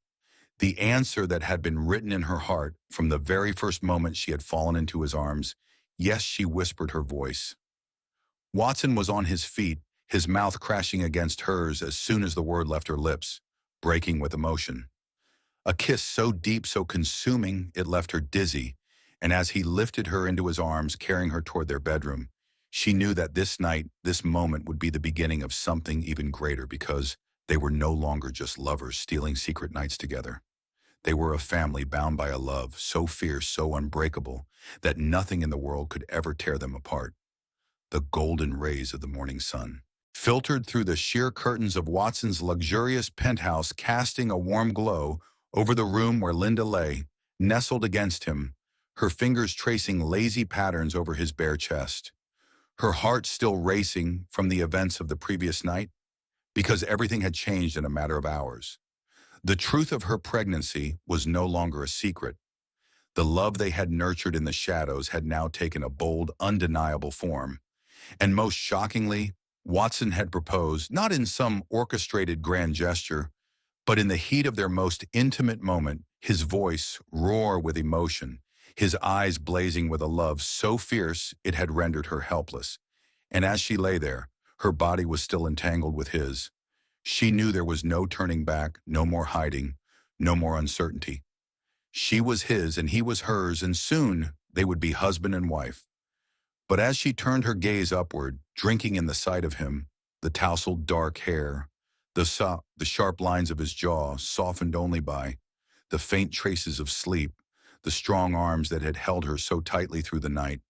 The answer that had been written in her heart from the very first moment she had fallen into his arms. "Yes," she whispered, her voice. Watson was on his feet, his mouth crashing against hers as soon as the word left her lips, breaking with emotion. A kiss so deep, so consuming, it left her dizzy, and as he lifted her into his arms, carrying her toward their bedroom, she knew that this night, this moment would be the beginning of something even greater, because They were no longer just lovers stealing secret nights together. They were a family bound by a love so fierce, so unbreakable, that nothing in the world could ever tear them apart. The golden rays of the morning sun filtered through the sheer curtains of Watson's luxurious penthouse, casting a warm glow over the room where Linda lay, nestled against him, her fingers tracing lazy patterns over his bare chest. Her heart still racing from the events of the previous night, because everything had changed in a matter of hours. The truth of her pregnancy was no longer a secret. The love they had nurtured in the shadows had now taken a bold, undeniable form. And most shockingly, Watson had proposed, not in some orchestrated grand gesture, but in the heat of their most intimate moment, his voice roar with emotion, his eyes blazing with a love so fierce it had rendered her helpless. And as she lay there, her body was still entangled with his. She knew there was no turning back, no more hiding, no more uncertainty. She was his and he was hers, and soon they would be husband and wife. But as she turned her gaze upward, drinking in the sight of him, the tousled dark hair, the sharp lines of his jaw softened only by the faint traces of sleep, the strong arms that had held her so tightly through the night,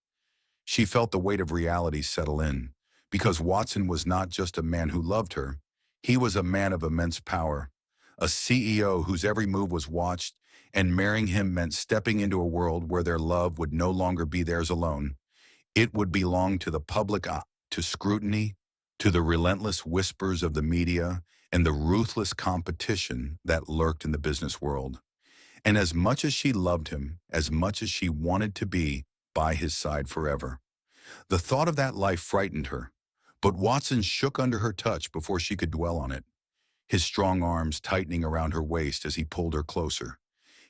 she felt the weight of reality settle in, because Watson was not just a man who loved her, he was a man of immense power, a CEO whose every move was watched, and marrying him meant stepping into a world where their love would no longer be theirs alone. It would belong to the public eye, to scrutiny, to the relentless whispers of the media, and the ruthless competition that lurked in the business world. And as much as she loved him, as much as she wanted to be by his side forever, the thought of that life frightened her. But Watson shook under her touch before she could dwell on it, his strong arms tightening around her waist as he pulled her closer,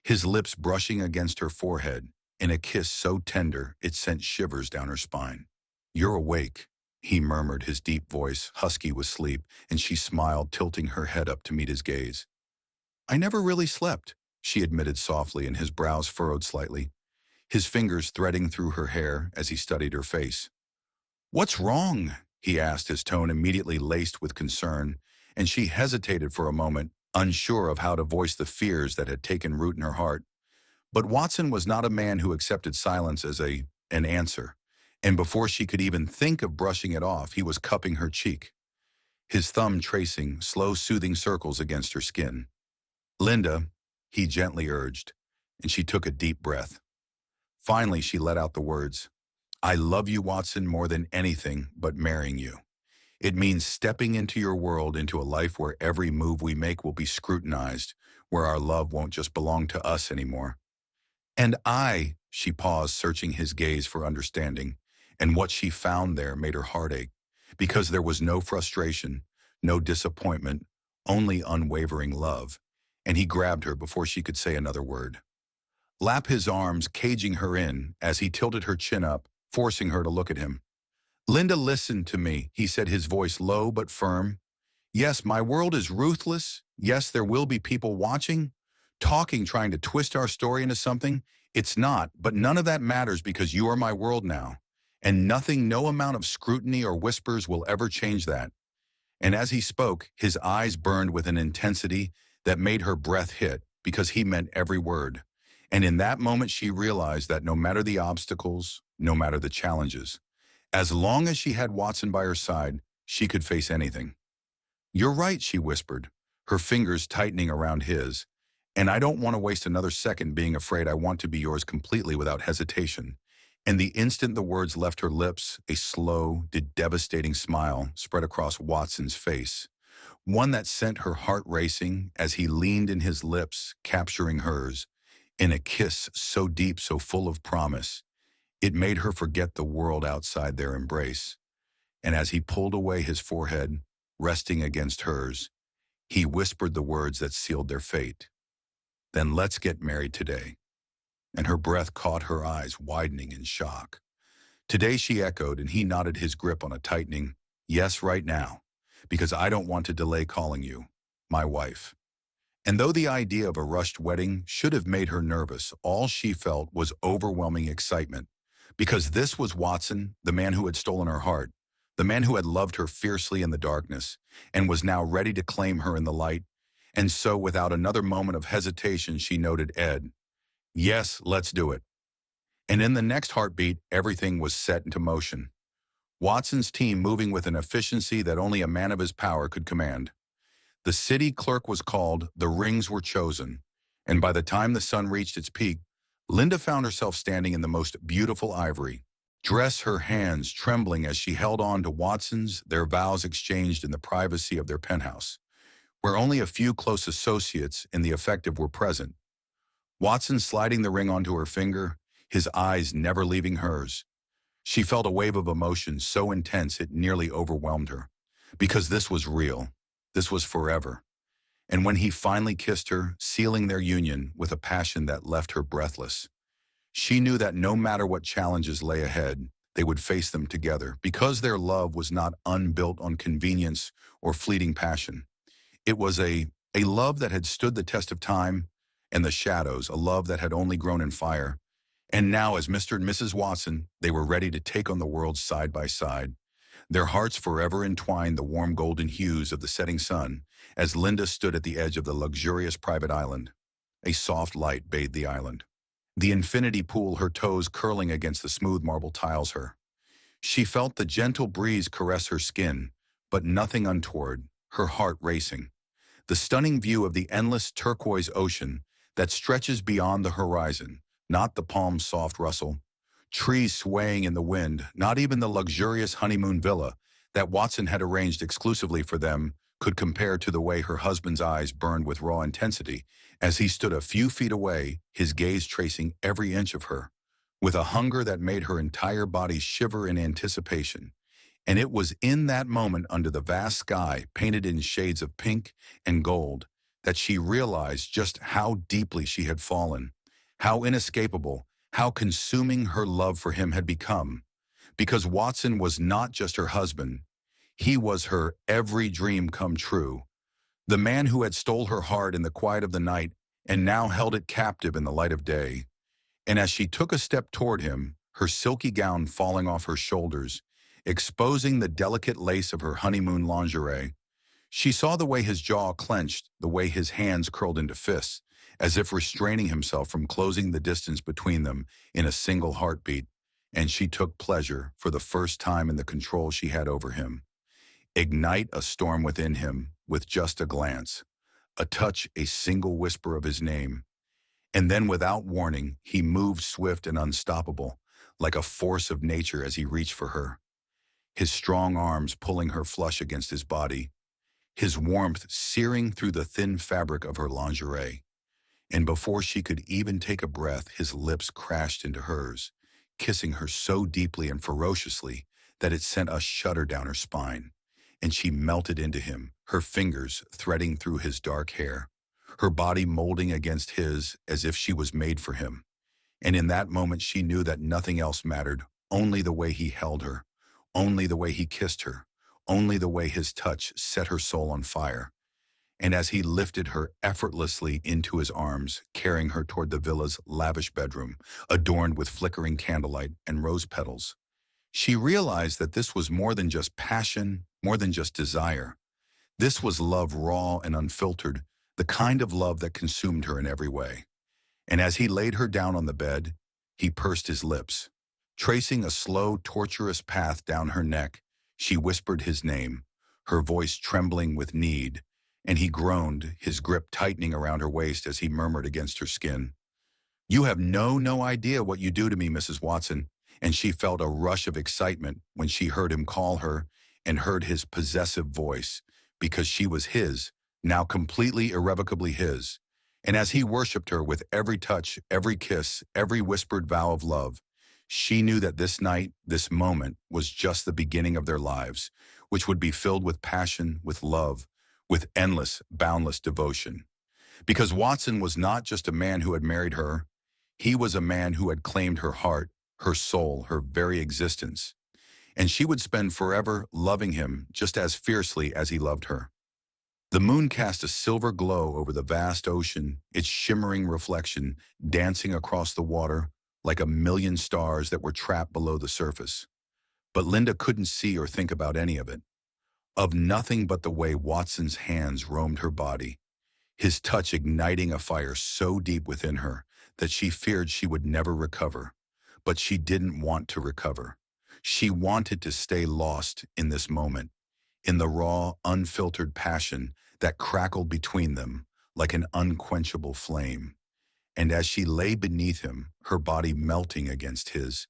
his lips brushing against her forehead in a kiss so tender it sent shivers down her spine. "You're awake," he murmured, his deep voice husky with sleep, and she smiled, tilting her head up to meet his gaze. "I never really slept," she admitted softly, and his brows furrowed slightly, his fingers threading through her hair as he studied her face. "What's wrong?" he asked, his tone immediately laced with concern, and she hesitated for a moment, unsure of how to voice the fears that had taken root in her heart. But Watson was not a man who accepted silence as an answer, and before she could even think of brushing it off, he was cupping her cheek, his thumb tracing slow, soothing circles against her skin. "Linda," he gently urged, and she took a deep breath. Finally, she let out the words, "I love you, Watson, more than anything but marrying you. It means stepping into your world, into a life where every move we make will be scrutinized, where our love won't just belong to us anymore." "And she paused, searching his gaze for understanding, and what she found there made her heart ache, because there was no frustration, no disappointment, only unwavering love, and he grabbed her before she could say another word. Lap his arms, caging her in as he tilted her chin up, forcing her to look at him. "Linda, listen to me," he said, his voice low but firm. "Yes, my world is ruthless. Yes, there will be people watching, talking, trying to twist our story into something it's not, but none of that matters because you are my world now. And nothing, no amount of scrutiny or whispers will ever change that." And as he spoke, his eyes burned with an intensity that made her breath hit, because he meant every word. And in that moment, she realized that no matter the obstacles, no matter the challenges, as long as she had Watson by her side, she could face anything. "You're right," she whispered, her fingers tightening around his. "And I don't want to waste another second being afraid. I want to be yours completely without hesitation." And the instant the words left her lips, a slow, devastating smile spread across Watson's face, one that sent her heart racing as he leaned in his lips, capturing hers, in a kiss so deep, so full of promise, it made her forget the world outside their embrace. And as he pulled away, his forehead resting against hers, he whispered the words that sealed their fate. "Then let's get married today." And her breath caught her eyes, widening in shock. "Today," she echoed, and he knotted his grip on a tightening, "Yes, right now, because I don't want to delay calling you my wife." And though the idea of a rushed wedding should have made her nervous, all she felt was overwhelming excitement, because this was Watson, the man who had stolen her heart, the man who had loved her fiercely in the darkness and was now ready to claim her in the light. And so, without another moment of hesitation, she noted Ed. Yes, let's do it. And in the next heartbeat, everything was set into motion. Watson's team moving with an efficiency that only a man of his power could command. The city clerk was called, the rings were chosen, and by the time the sun reached its peak, Linda found herself standing in the most beautiful ivory, dress, her hands trembling as she held on to Watson's, their vows exchanged in the privacy of their penthouse, where only a few close associates in the effective were present. Watson sliding the ring onto her finger, his eyes never leaving hers. She felt a wave of emotion so intense it nearly overwhelmed her, because this was real. This was forever. And when he finally kissed her, sealing their union with a passion that left her breathless, she knew that no matter what challenges lay ahead, they would face them together, because their love was not unbuilt on convenience or fleeting passion. It was a love that had stood the test of time and the shadows, a love that had only grown in fire. And now, as Mr. and Mrs. Watson, they were ready to take on the world side by side, their hearts forever entwined the warm golden hues of the setting sun, as Linda stood at the edge of the luxurious private island. A soft light bathed the island. The infinity pool, her toes curling against the smooth marble tiles her. She felt the gentle breeze caress her skin, but nothing untoward, her heart racing. The stunning view of the endless turquoise ocean that stretches beyond the horizon, not the palm's soft rustle, trees swaying in the wind, not even the luxurious honeymoon villa that Watson had arranged exclusively for them could compare to the way her husband's eyes burned with raw intensity as he stood a few feet away, his gaze tracing every inch of her, with a hunger that made her entire body shiver in anticipation. And it was in that moment, under the vast sky painted in shades of pink and gold, that she realized just how deeply she had fallen, how inescapable, how consuming her love for him had become. Because Watson was not just her husband, he was her every dream come true. The man who had stole her heart in the quiet of the night and now held it captive in the light of day. And as she took a step toward him, her silky gown falling off her shoulders, exposing the delicate lace of her honeymoon lingerie, she saw the way his jaw clenched, the way his hands curled into fists, as if restraining himself from closing the distance between them in a single heartbeat, and she took pleasure, for the first time, in the control she had over him. Ignite a storm within him with just a glance, a touch, a single whisper of his name. And then, without warning, he moved swift and unstoppable, like a force of nature as he reached for her, his strong arms pulling her flush against his body, his warmth searing through the thin fabric of her lingerie. And before she could even take a breath, his lips crashed into hers, kissing her so deeply and ferociously that it sent a shudder down her spine. And she melted into him, her fingers threading through his dark hair, her body molding against his as if she was made for him. And in that moment she knew that nothing else mattered, only the way he held her, only the way he kissed her, only the way his touch set her soul on fire. And as he lifted her effortlessly into his arms, carrying her toward the villa's lavish bedroom, adorned with flickering candlelight and rose petals, she realized that this was more than just passion, more than just desire. This was love, raw and unfiltered, the kind of love that consumed her in every way. And as he laid her down on the bed, he pursed his lips. Tracing a slow, tortuous path down her neck, she whispered his name, her voice trembling with need, and he groaned, his grip tightening around her waist as he murmured against her skin. "You have no idea what you do to me, Mrs. Watson." And she felt a rush of excitement when she heard him call her and heard his possessive voice, because she was his, now completely irrevocably his. And as he worshipped her with every touch, every kiss, every whispered vow of love, she knew that this night, this moment, was just the beginning of their lives, which would be filled with passion, with love, with endless, boundless devotion. Because Watson was not just a man who had married her, he was a man who had claimed her heart, her soul, her very existence. And she would spend forever loving him just as fiercely as he loved her. The moon cast a silver glow over the vast ocean, its shimmering reflection dancing across the water like a million stars that were trapped below the surface. But Linda couldn't see or think about any of it, of nothing but the way Watson's hands roamed her body, his touch igniting a fire so deep within her that she feared she would never recover. But she didn't want to recover. She wanted to stay lost in this moment, in the raw, unfiltered passion that crackled between them like an unquenchable flame. And as she lay beneath him, her body melting against his,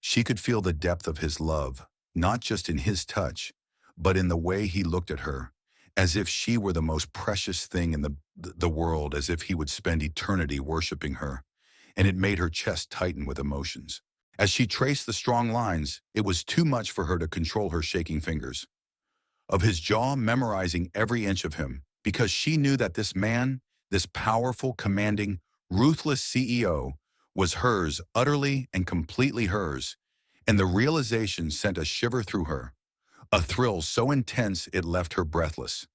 she could feel the depth of his love, not just in his touch, but in the way he looked at her, as if she were the most precious thing in the world, as if he would spend eternity worshiping her. And it made her chest tighten with emotions. As she traced the strong lines, it was too much for her to control her shaking fingers, of his jaw memorizing every inch of him, because she knew that this man, this powerful, commanding, ruthless CEO, was hers, utterly and completely hers, and the realization sent a shiver through her, a thrill so intense it left her breathless.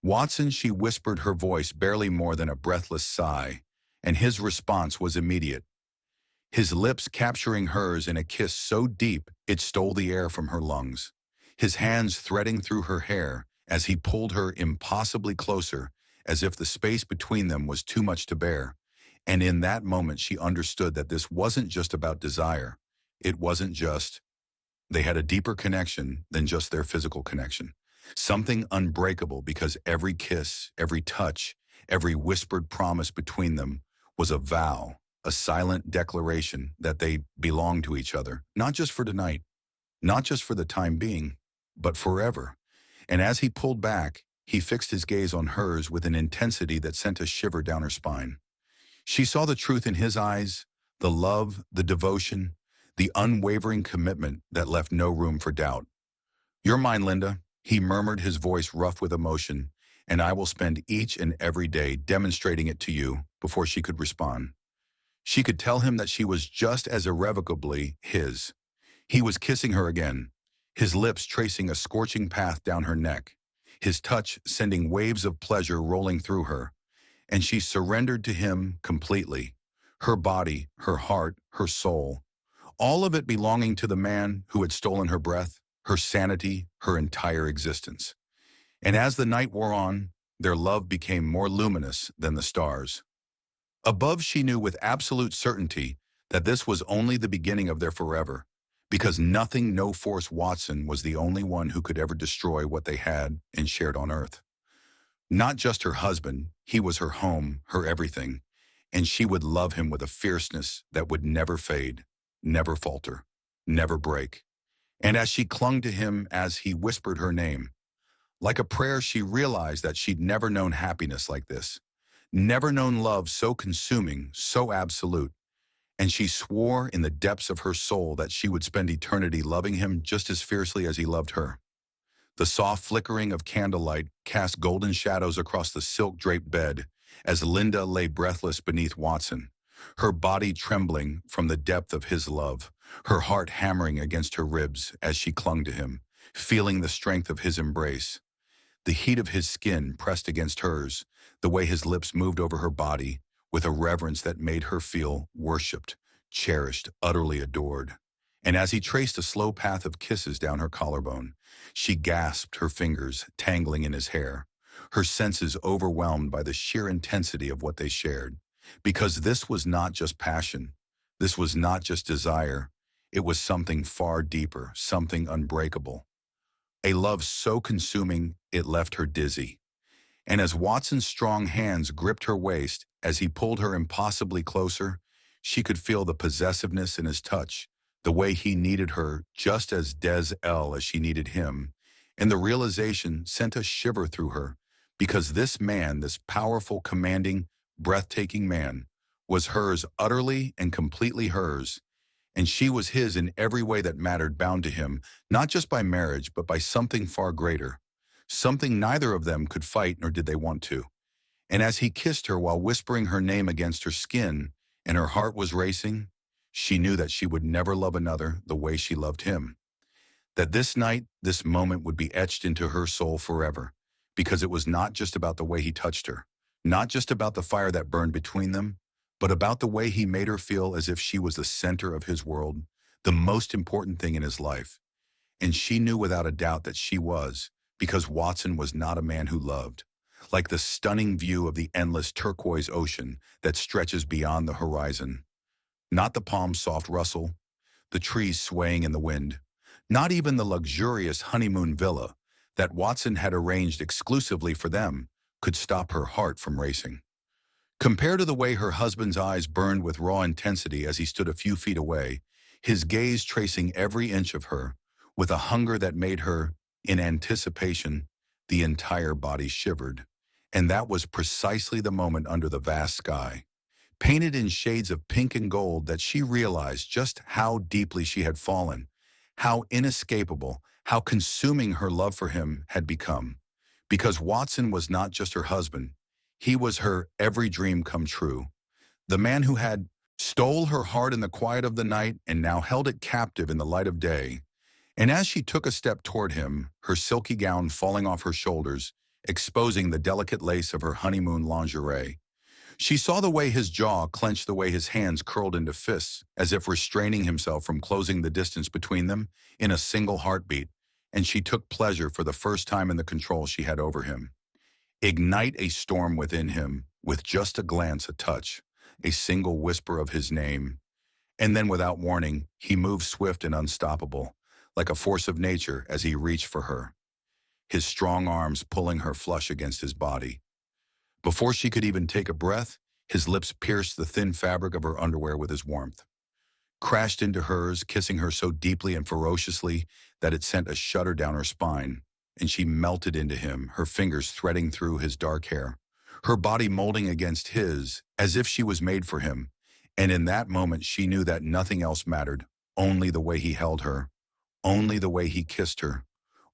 "Watson," she whispered, her voice barely more than a breathless sigh, and his response was immediate, his lips capturing hers in a kiss so deep it stole the air from her lungs, his hands threading through her hair as he pulled her impossibly closer, as if the space between them was too much to bear. And in that moment she understood that this wasn't just about desire. It wasn't just. They had a deeper connection than just their physical connection. Something unbreakable, because every kiss, every touch, every whispered promise between them was a vow, a silent declaration that they belonged to each other, not just for tonight, not just for the time being, but forever. And as he pulled back, he fixed his gaze on hers with an intensity that sent a shiver down her spine. She saw the truth in his eyes, the love, the devotion, the unwavering commitment that left no room for doubt. "You're mine, Linda," he murmured, his voice rough with emotion, "and I will spend each and every day demonstrating it to you." Before she could respond, she could tell him that she was just as irrevocably his. He was kissing her again, his lips tracing a scorching path down her neck, his touch sending waves of pleasure rolling through her, and she surrendered to him completely, her body, her heart, her soul, all of it belonging to the man who had stolen her breath, her sanity, her entire existence. And as the night wore on, their love became more luminous than the stars. Above, she knew with absolute certainty that this was only the beginning of their forever, because nothing, no force Watson was the only one who could ever destroy what they had and shared on earth. Not just her husband, he was her home, her everything, and she would love him with a fierceness that would never fade, never falter, never break. And as she clung to him, as he whispered her name, like a prayer, she realized that she'd never known happiness like this, never known love so consuming, so absolute. And she swore in the depths of her soul that she would spend eternity loving him just as fiercely as he loved her. The soft flickering of candlelight cast golden shadows across the silk-draped bed as Linda lay breathless beneath Watson, her body trembling from the depth of his love, her heart hammering against her ribs as she clung to him, feeling the strength of his embrace, the heat of his skin pressed against hers, the way his lips moved over her body with a reverence that made her feel worshipped, cherished, utterly adored. And as he traced a slow path of kisses down her collarbone, she gasped, her fingers tangling in his hair, her senses overwhelmed by the sheer intensity of what they shared. Because this was not just passion, this was not just desire, it was something far deeper, something unbreakable. A love so consuming it left her dizzy. And as Watson's strong hands gripped her waist, as he pulled her impossibly closer, she could feel the possessiveness in his touch, the way he needed her just as as she needed him, and the realization sent a shiver through her, because this man, this powerful, commanding, breathtaking man, was hers, utterly and completely hers, and she was his in every way that mattered, bound to him, not just by marriage, but by something far greater, something neither of them could fight nor did they want to. And as he kissed her while whispering her name against her skin, and her heart was racing, she knew that she would never love another the way she loved him. That this night, this moment would be etched into her soul forever, because it was not just about the way he touched her, not just about the fire that burned between them, but about the way he made her feel as if she was the center of his world, the most important thing in his life. and she knew without a doubt that she was, because Watson was not a man who loved. Like the stunning view of the endless turquoise ocean that stretches beyond the horizon. Not the palm's soft rustle, the trees swaying in the wind. Not even the luxurious honeymoon villa that Watson had arranged exclusively for them could stop her heart from racing. Compared to the way her husband's eyes burned with raw intensity as he stood a few feet away, his gaze tracing every inch of her, with a hunger that made her, in anticipation, the entire body shivered. And that was precisely the moment under the vast sky, painted in shades of pink and gold, that she realized just how deeply she had fallen, how inescapable, how consuming her love for him had become. Because Watson was not just her husband, he was her every dream come true. The man who had stole her heart in the quiet of the night and now held it captive in the light of day. And as she took a step toward him, her silky gown falling off her shoulders, exposing the delicate lace of her honeymoon lingerie, she saw the way his jaw clenched, the way his hands curled into fists, as if restraining himself from closing the distance between them in a single heartbeat, and she took pleasure for the first time in the control she had over him. Ignite a storm within him with just a glance, a touch, a single whisper of his name. And then without warning, he moved swift and unstoppable, like a force of nature as he reached for her, his strong arms pulling her flush against his body. Before she could even take a breath, his lips pierced the thin fabric of her underwear with his warmth, crashed into hers, kissing her so deeply and ferociously that it sent a shudder down her spine, and she melted into him, her fingers threading through his dark hair, her body molding against his, as if she was made for him. And in that moment she knew that nothing else mattered, only the way he held her, only the way he kissed her,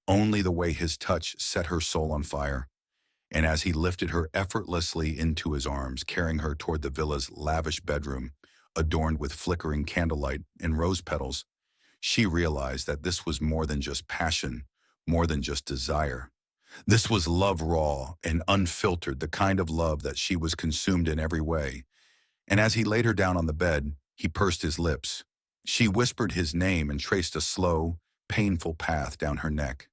only the way his touch set her soul on fire. And as he lifted her effortlessly into his arms, carrying her toward the villa's lavish bedroom, adorned with flickering candlelight and rose petals, she realized that this was more than just passion, more than just desire. This was love, raw and unfiltered, the kind of love that she was consumed in every way. And as he laid her down on the bed, he pursed his lips. She whispered his name and traced a slow, painful path down her neck.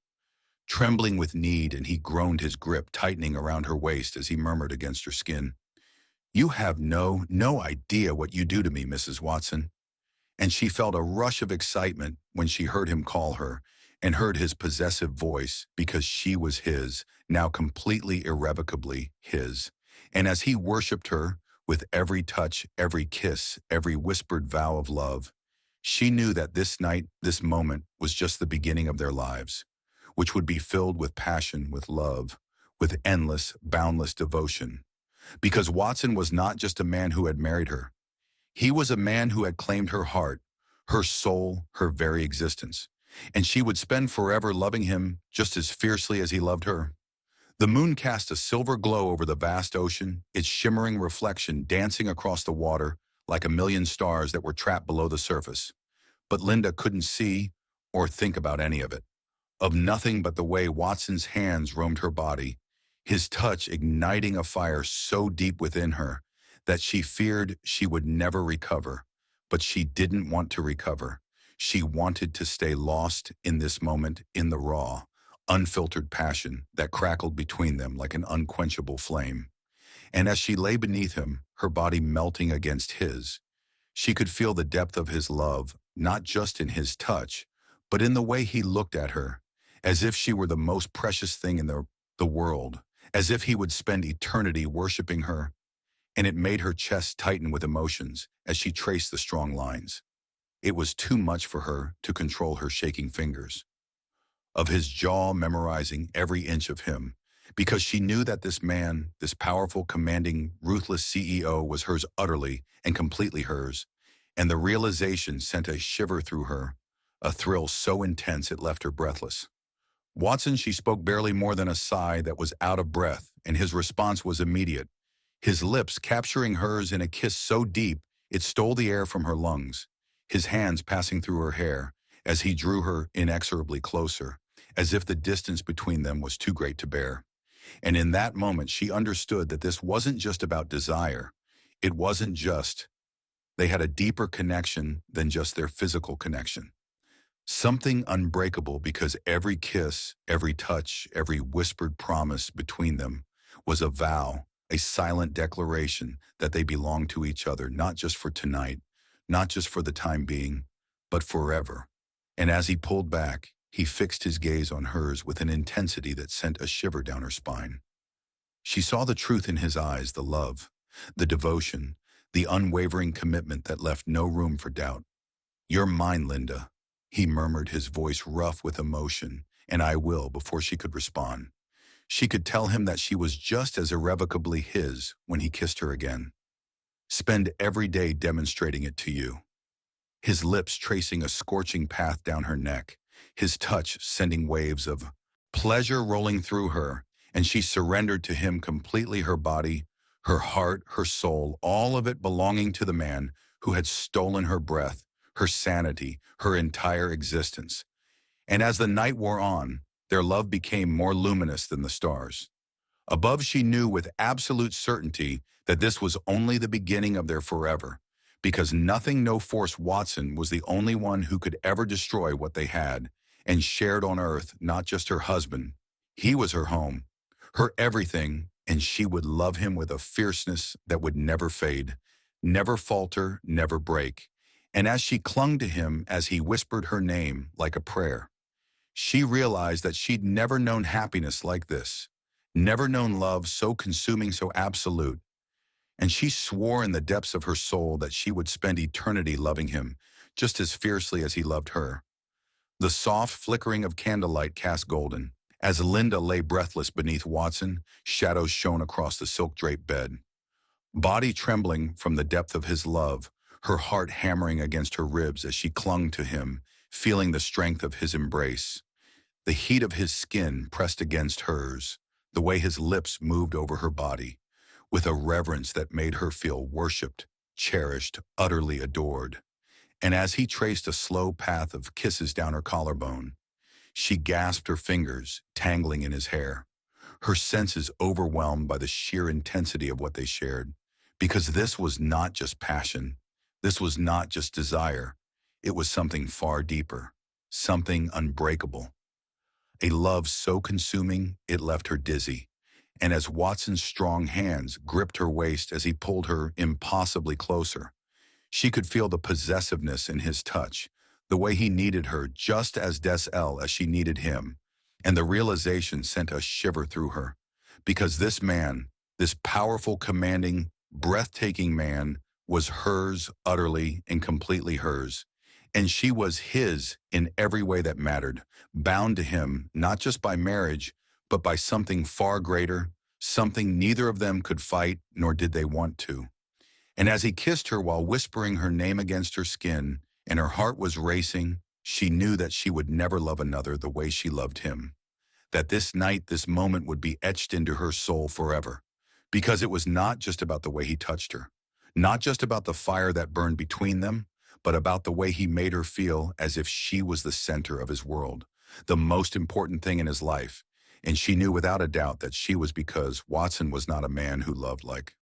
Trembling with need, and he groaned, his grip tightening around her waist as he murmured against her skin, "You have no idea what you do to me, Mrs. Watson." And she felt a rush of excitement when she heard him call her, and heard his possessive voice, because she was his, now completely irrevocably his. And as he worshipped her, with every touch, every kiss, every whispered vow of love, she knew that this night, this moment, was just the beginning of their lives, which would be filled with passion, with love, with endless, boundless devotion. Because Watson was not just a man who had married her. He was a man who had claimed her heart, her soul, her very existence. And she would spend forever loving him just as fiercely as he loved her. The moon cast a silver glow over the vast ocean, its shimmering reflection dancing across the water like a million stars that were trapped below the surface. But Linda couldn't see or think about any of it, of nothing but the way Watson's hands roamed her body, his touch igniting a fire so deep within her that she feared she would never recover. But she didn't want to recover. She wanted to stay lost in this moment, in the raw, unfiltered passion that crackled between them like an unquenchable flame. And as she lay beneath him, her body melting against his, she could feel the depth of his love, not just in his touch, but in the way he looked at her, as if she were the most precious thing in the world, as if he would spend eternity worshiping her. And it made her chest tighten with emotions as she traced the strong lines. It was too much for her to control her shaking fingers, of his jaw memorizing every inch of him, because she knew that this man, this powerful, commanding, ruthless CEO, was hers utterly and completely hers, and the realization sent a shiver through her, a thrill so intense it left her breathless. "Watson," she spoke, barely more than a sigh that was out of breath, and his response was immediate, his lips capturing hers in a kiss so deep it stole the air from her lungs, his hands passing through her hair as he drew her inexorably closer, as if the distance between them was too great to bear. And in that moment she understood that this wasn't just about desire. It wasn't just. They had a deeper connection than just their physical connection. Something unbreakable because every kiss, every touch, every whispered promise between them was a vow, a silent declaration that they belonged to each other, not just for tonight, not just for the time being, but forever. And as he pulled back, he fixed his gaze on hers with an intensity that sent a shiver down her spine. She saw the truth in his eyes, the love, the devotion, the unwavering commitment that left no room for doubt. "You're mine, Linda," he murmured, his voice rough with emotion, "and I will," before she could respond. She could tell him that she was just as irrevocably his when he kissed her again. "Spend every day demonstrating it to you." His lips tracing a scorching path down her neck, his touch sending waves of pleasure rolling through her, and she surrendered to him completely, her body, her heart, her soul, all of it belonging to the man who had stolen her breath, her sanity, her entire existence. And as the night wore on, their love became more luminous than the stars. Above, she knew with absolute certainty that this was only the beginning of their forever, because nothing, no force Watson was the only one who could ever destroy what they had and shared on earth, not just her husband. He was her home, her everything, and she would love him with a fierceness that would never fade, never falter, never break. And as she clung to him, as he whispered her name like a prayer, she realized that she'd never known happiness like this, never known love so consuming, so absolute. And she swore in the depths of her soul that she would spend eternity loving him just as fiercely as he loved her. The soft flickering of candlelight cast golden. As Linda lay breathless beneath Watson, shadows shone across the silk-draped bed. Body trembling from the depth of his love, her heart hammering against her ribs as she clung to him, feeling the strength of his embrace. The heat of his skin pressed against hers, the way his lips moved over her body, with a reverence that made her feel worshipped, cherished, utterly adored. And as he traced a slow path of kisses down her collarbone, she gasped, her fingers tangling in his hair, her senses overwhelmed by the sheer intensity of what they shared. Because this was not just passion, this was not just desire, it was something far deeper, something unbreakable. A love so consuming it left her dizzy, and as Watson's strong hands gripped her waist as he pulled her impossibly closer, she could feel the possessiveness in his touch, the way he needed her just as as she needed him, and the realization sent a shiver through her. Because this man, this powerful, commanding, breathtaking man, was hers, utterly and completely hers, and she was his in every way that mattered, bound to him not just by marriage, but by something far greater, something neither of them could fight, nor did they want to. And as he kissed her while whispering her name against her skin, and her heart was racing, she knew that she would never love another the way she loved him. That this night, this moment would be etched into her soul forever. Because it was not just about the way he touched her, not just about the fire that burned between them, but about the way he made her feel as if she was the center of his world, the most important thing in his life. And she knew without a doubt that she was, because Watson was not a man who loved like